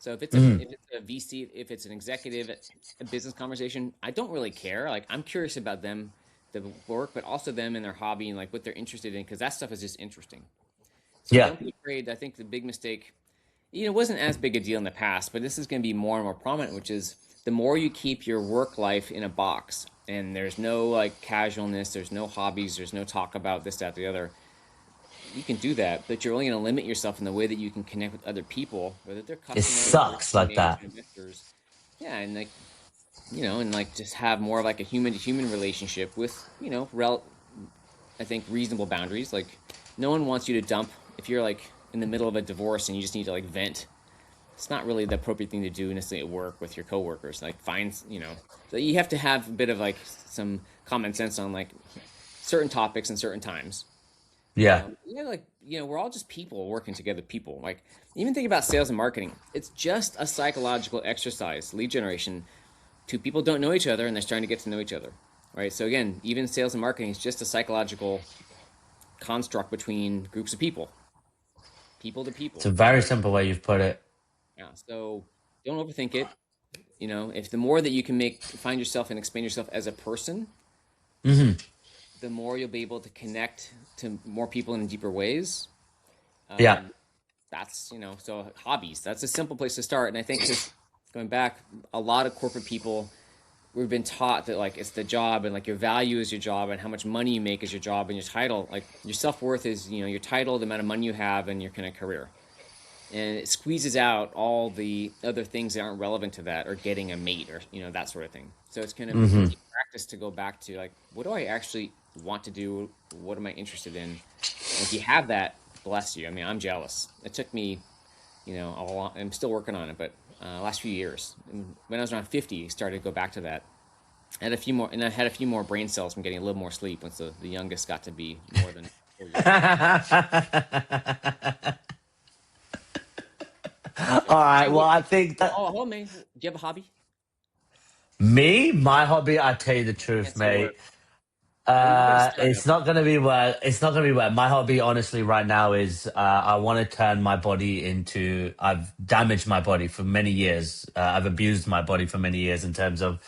So Hmm. if it's a VC, if it's an executive, a business conversation, I don't really care. Like I'm curious about them, the work, but also them and their hobby and like what they're interested in because that stuff is just interesting. So Yeah. don't be afraid. I think the big mistake, it wasn't as big a deal in the past, but this is going to be more and more prominent, which is the more you keep your work life in a box and there's no like casualness, there's no hobbies, there's no talk about this, that, the other. You can do that, but you're only going to limit yourself in the way that you can connect with other people, whether they're It customers or sucks like teammates that. or investors. Yeah, and like and like just have more of like a human to human relationship with I think reasonable boundaries. Like no one wants you to dump if you're like in the middle of a divorce and you just need to like vent. It's not really the appropriate thing to do necessarily at work with your coworkers. Like find so you have to have a bit of like some common sense on like certain topics and certain times. Yeah. We're all just people working together. People like even think about sales and marketing. It's just a psychological exercise. Lead generation. Two people don't know each other and they're starting to get to know each other, right? So again, even sales and marketing is just a psychological construct between groups of people, people to It's people. a very simple way you've put it. Yeah. So don't overthink it. If the more that you can find yourself and expand yourself as a person, Hmm. the more you'll be able to connect to more people in deeper ways. Yeah. Um, that's so hobbies. That's a simple place to start. And I think just going back, a lot of corporate people we've been taught that like it's the job and like your value is your job and how much money you make is your job and your title. Like your self worth is your title, the amount of money you have, and your kind of career. And it squeezes out all the other things that aren't relevant to that or getting a mate or that sort of thing. So it's kind of Hmm. take practice to go back to like what do I actually want to do, what am I interested in, and if you have that, bless you. I mean, I'm jealous. It took me a long, I'm still working on it, but last few years. And when I was around 50 I started to go back to that. I had a few more brain cells from getting a little more sleep once the youngest got to be more than 4 years old. All Perfect. right. Hey, Well, I think well, that hold on, man. Do you have a hobby? my hobby, I tell you the truth, Can't say work. mate. You got a It's startup. not gonna be work. It's not gonna be work. My hobby, honestly, right now is I want to turn my body into. I've damaged my body for many years. I've abused my body for many years in terms of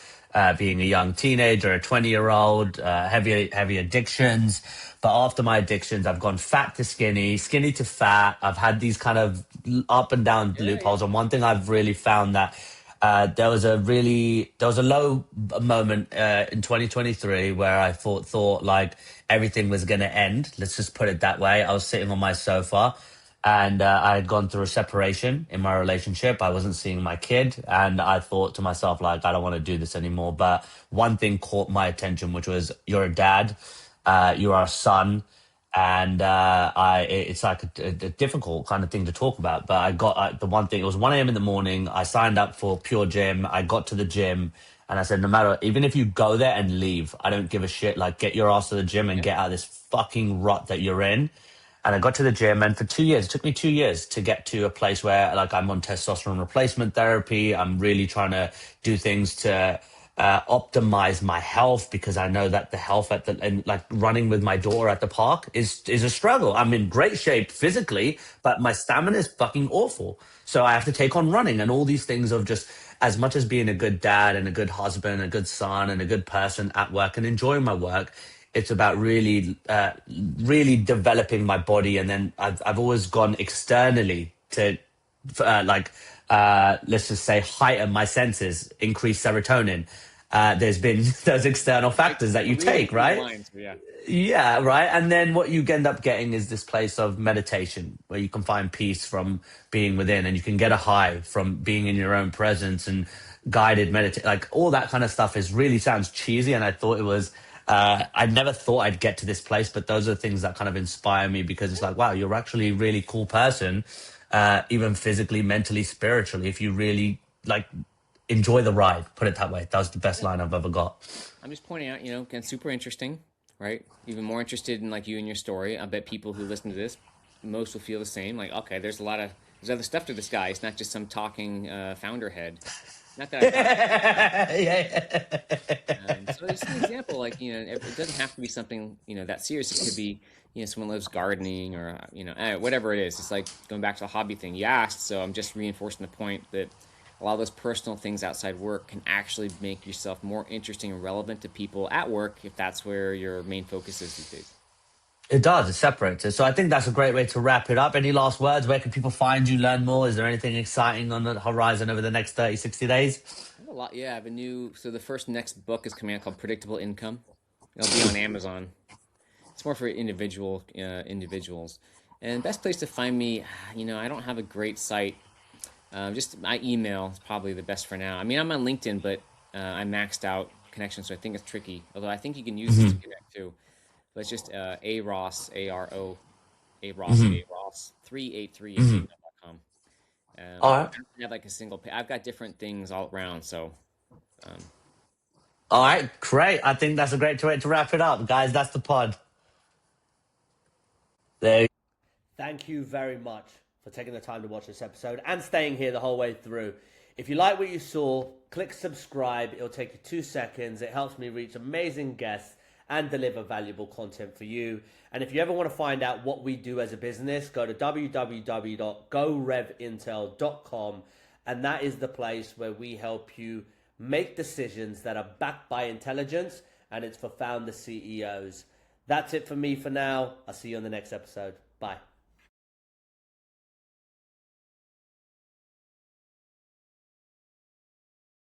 being a young teenager, a 20-year-old, heavy addictions. But after my addictions, I've gone fat to skinny, skinny to fat. I've had these kind of up and down Yeah, yeah. loopholes. And one thing I've really found that There was a low moment in 2023 where I thought like everything was going to end. Let's just put it that way. I was sitting on my sofa, and I had gone through a separation in my relationship. I wasn't seeing my kid, and I thought to myself like, I don't want to do this anymore. But one thing caught my attention, which was, you're a dad, you are a son, and it's like a difficult kind of thing to talk about. But I got the one thing. It was 1 a.m. in the morning. I signed up for Pure Gym. I got to the gym, and I said, no matter, even if you go there and leave, I don't give a shit. Like, get your ass to the gym and Yeah. get out of this fucking rut that you're in. And I got to the gym, and for 2 years, it took me 2 years to get to a place where, like, I'm on testosterone replacement therapy. I'm really trying to do things to optimize my health, because I know that the health and like running with my daughter at the park is a struggle. I'm in great shape physically, but my stamina is fucking awful. So I have to take on running and all these things of just, as much as being a good dad and a good husband, a good son, and a good person at work and enjoying my work. It's about really developing my body, and then I've always gone externally to let's just say heighten my senses, increase serotonin. There's been those external factors that you Reading take, between the right? lines, but yeah. Yeah, right. And then what you end up getting is this place of meditation where you can find peace from being within, and you can get a high from being in your own presence and guided meditate. Like all that kind of stuff is really sounds cheesy. And I thought it was, I never thought I'd get to this place, but those are things that kind of inspire me, because it's like, wow, you're actually a really cool person, even physically, mentally, spiritually, if you really like enjoy the ride, put it that way. That was the best line I've ever got. I'm just pointing out, again, super interesting, right? Even more interested in like you and your story. I bet people who listen to this, most will feel the same. Like, okay, there's other stuff to this guy. It's not just some talking founder head. Not that I thought. Yeah. So it's an example, like, it doesn't have to be something, that serious. It could be, someone loves gardening or, whatever it is. It's like going back to the hobby thing you asked. So I'm just reinforcing the point that a lot of those personal things outside work can actually make yourself more interesting and relevant to people at work if that's where your main focus is these days. It does. It separates it. So I think that's a great way to wrap it up. Any last words? Where can people find you, learn more? Is there anything exciting on the horizon over the next 30, 60 days? I have a lot. Yeah, I have a new. So the first next book is coming out called Predictable Income. It'll be on Amazon. It's more for individuals. And best place to find me, I don't have a great site. Just my email is probably the best for now. I mean, I'm on LinkedIn, but I maxed out connection, so I think it's tricky. Although I think you can use this to connect too. But it's just A Ross, ARO, A Ross 383 at gmail.com. All I right. don't have like a single page. I've got different things all around. So um, All right. Great. I think that's a great way to wrap it up, guys. That's the pod. There. Thank you very much for taking the time to watch this episode and staying here the whole way through. If you like what you saw, click subscribe. It'll take you 2 seconds. It helps me reach amazing guests and deliver valuable content for you. And if you ever want to find out what we do as a business, go to www.gorevintel.com, and that is the place where we help you make decisions that are backed by intelligence, and it's for founder CEOs. That's it for me for now. I'll see you on the next episode. Bye.